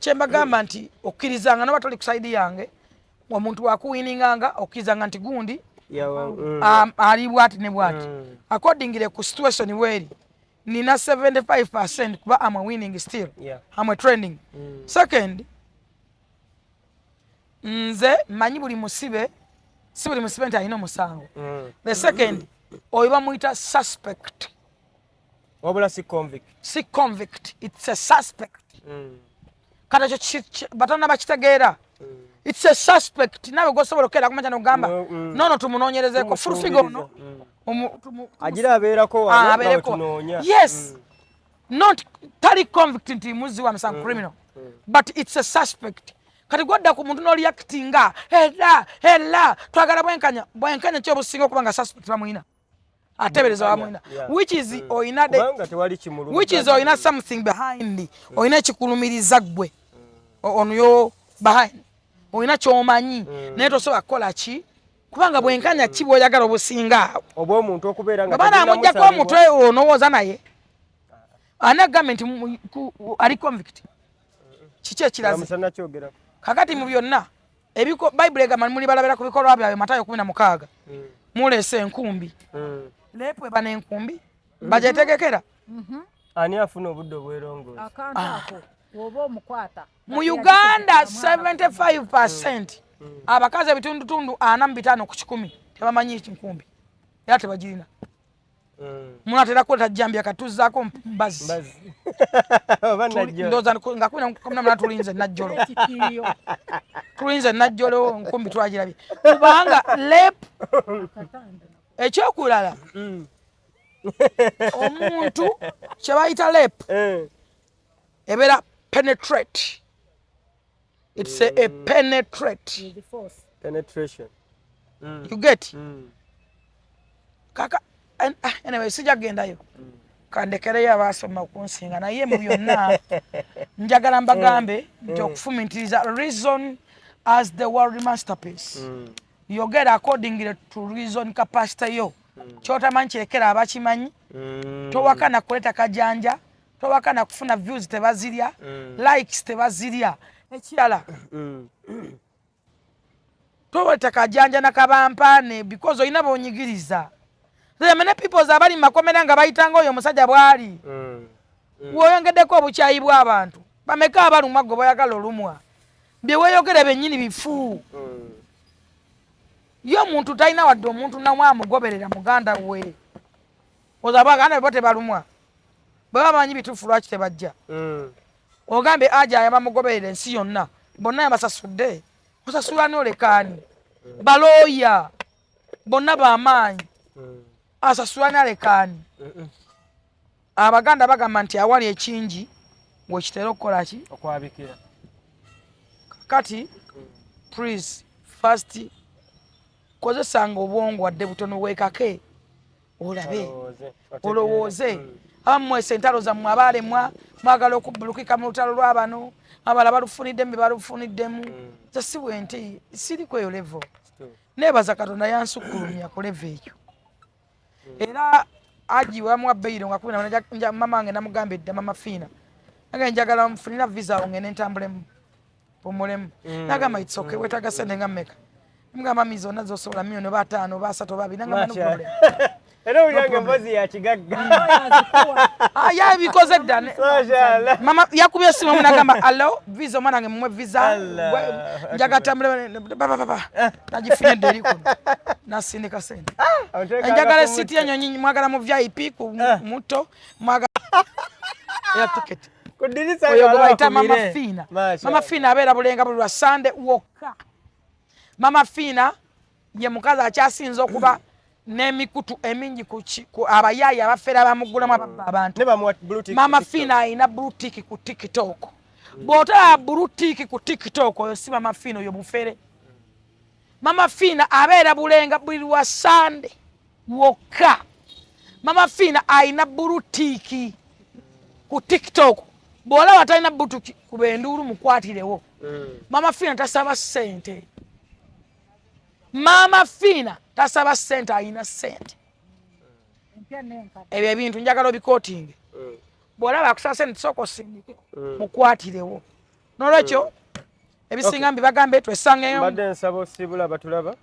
kyembagamba nti okkirizanga noba toli ku sayidi yange omuntu wakuwininganga okkirizanga nti gundi ali bwati ne bwati accordingly ku situation weri nina 75% kuba I'm winning still I'm trending second nze manyi buli musibe si buli musibe nti alina omusango the second oyo bamuyita suspect wabula si convict it's a suspect kata kyo batana bakitegeera it's a suspect nawe gosobola okera kumanya n'ogamba nono tumunoonyerezeko fulufigo ono agira abeerako wano tunoonya yes not tali convict nti muzi wa musango criminal but it's a suspect kati gwadda ku muntu n'oliactinga hela twagala bwenkanya kyobusinga okubanga suspect bamwina atebereza bamwina which is oyina something behind oyina ekikulumiriza ggwe onuyo behind oyina kyomanyi naye tosobola kukola ki kubanga bwenkanya ki bw'oyagala obusinga oba omuntu okubeera nga baana amuggyako omutwe onowooza naye ani agambye nti ali convict kiki ekiraze kakati mu byonna bayibuli egamba muli balabira ku bikolwa byabwe Matayo 16 muleese enkumbi leepu eba n'enkumbi bagyetegekera ani afuna obudde obwerongoozi oba omukwata mu Uganda 75% abakazi ebitundutundu 45 ku 100 tebamanyi enkumbi era tebagirina munatera kweta jambya katuzzaako mbazi ndoza nga kuna tulinze najjolo tulinze najjolo nkumbi twagirabye kubanga lep ekyokulala omuntu kyebayita lep ebeera penetrate it's a penetrate penetration you get kaka anyway sija gendayo kandekereyo abasoma okunsinga naye mu byonna njagala mbagambe nti okufumintiriza reason as the world masterpiece yogera according to reason capacity yo kyotamanyi kirekera abakimanyi towakana kuleta kajanja towakana kufuna views tebazirya likes tebazirya ekirala toweta kajanja nakabampane because oyina bonyigiriza there many people abali makomera nga bayitanga oyo musajja bwali woyongeddeko obukyayi bw'abantu bameka abalumwa gwe boyagala olumwa bye weeyogere bennyini bifu yo omuntu talina wadde omuntu namwamugoberera muganda we ozabaganda bebo tebalumwa bwe bamanyi bituufu lwaki tebajja ogambe aja yabamugoberera ensi yonna bonna yabasasudde osasula n'olekaani balooya bonna bamaanyi asasula n'alekaani abaganda bagamba nti awali ekingi wekitera okukola ki okwabikira kati please first kozesanga obwongo wadde butono weekake olabe olowooze abammwese entalo zammwe abaalemwa mwagala okubbulukika mu lutalo lw'abano abala balufuniddemu bye balufuniddemu ze si bwe nti siri kweyo levo neebaza katonda yansukkulumya ku levo ekyo era Hajji wamuwa bbeiro nga 10 mama wange namugambidde mama Fiina nange njagala nfunira visa ongene ntambulemu pomulemu nagamba it's okay wetaaga sente nga mmeka mugamba mami zonna zosobola million oba 5 oba 3 oba 2 nagamba no problem era uyange mbozi ya kigagga aya bikoze ddane mama yakubye esimu nagamba allo visa omwana wange mumwe visa njaga tambule baba nagifunidde eri kuno nasindika sente njagala siti enyonyi mwagala mu VIP ku muto mwagala ya ticket oyo gwe bayita mama Fiina mama Fiina abeera bulenga buli lwa Sunday wokka mama Fiina ye mukazi akyasinza okuba n'emikutu emingi ku abayaayi abafeera bamugulamu ababba abantu mama Fiina alina bluetiki ku TikTok bw'otaba bluetiki ku TikTok oyo si mama Fiina oyo bufere mama Fiina abeera bulenga buli lwa Sunday wokka mama Fiina alina bluetiki ku TikTok bw'olaba talina bluetiki kuba enduulu mukwatirewo mama Fiina tasaba ssente mama Fiina tasaba ssente alina ssente ebyo ebintu njagala obikootinge bw'olaba akusaba ssente sooka osindike mukwatirewo n'olwekyo ebisinga mbibagambe twesangeyo mbadde nsaba osibula batulaba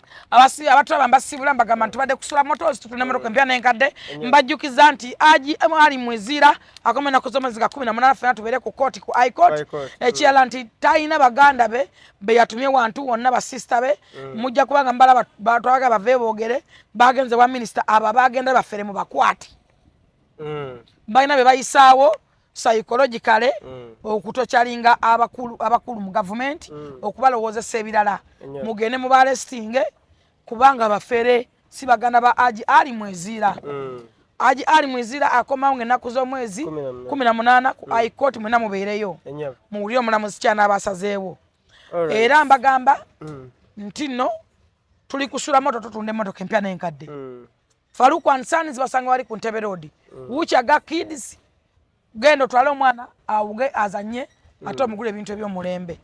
abatulaba mbasibula mbagamba nti tubadde kusula motozi tutunda emotoka empya n'enkadde mbajjukiza nti Hajji Ali mwezira akomye ennaku z'omwezi ga 18 ffenna tubeere ku kooti ku high court ekirala nti talina baganda be yatumye wantu wonna basista be mujja kubanga mbala batwaga bave boogere bagenze wa minisita abo bagenda bafere mu bakwati balina be bayisaawo psychologically okutokyalinga abakulu mu government okubalowoozesa ebirala mugende mu barestinge kubanga bafere si baganda ba Hajji Ali mwezira Hajji Ali mwezira akomawo ng'ennaku z'omwezi 18 ku high court mwena mubeereyo muwulire omulamuzi kyana abasazeewo era mbagamba nti nno tuli kusula moto tutunda emmotoka empya n'enkadde Faruku and Sons basanga wali ku Ntebe Road wuchaga kids gendo twala omwana awuge azanye ate omugule ebintu eby'omulembe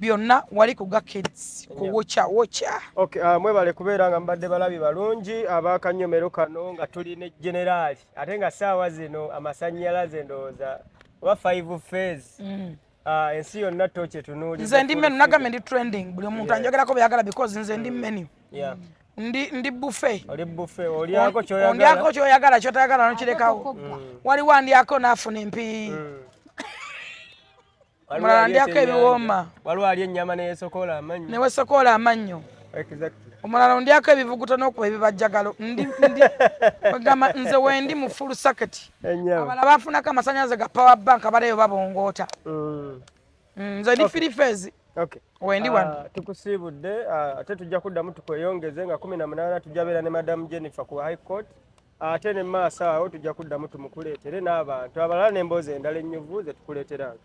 byonna wali ku kids ku wocha okay mwebale kubeera nga mbadde balabi balungi abakanyomero kano nga tuli ne general ate nga saawa zino amasannyalaze ndowooza oba 5 phase ensi yonna toche tunuuli nze ndi menu nagambe ndi trending buli omuntu anjogerako byagala because nze ndi menu ndi buffet oli buffet oliako kyoyagala kyotayagala nokirekawo waliwo andyako naafuna empi mulala ndyako ebiwooma waliwo ali ennyama newesokola amannyo omulala ndyako ebivuguto n'okuba ebibajjagalo gamba nze wendi mu full circuit abala bafunako amasannyalaze ga power bank abaleyo babongoota nze ndi free phase wendi wano tukusiibudde ate tujja kuddamu tukweyongeze nga 18 tujja beera ne Madam Jennifer ku high court ate ne maaso awo tujja kuddamu tumukuleetere n'abantu abalala n'emboozi endala ennyuvu ze tukuleeteranga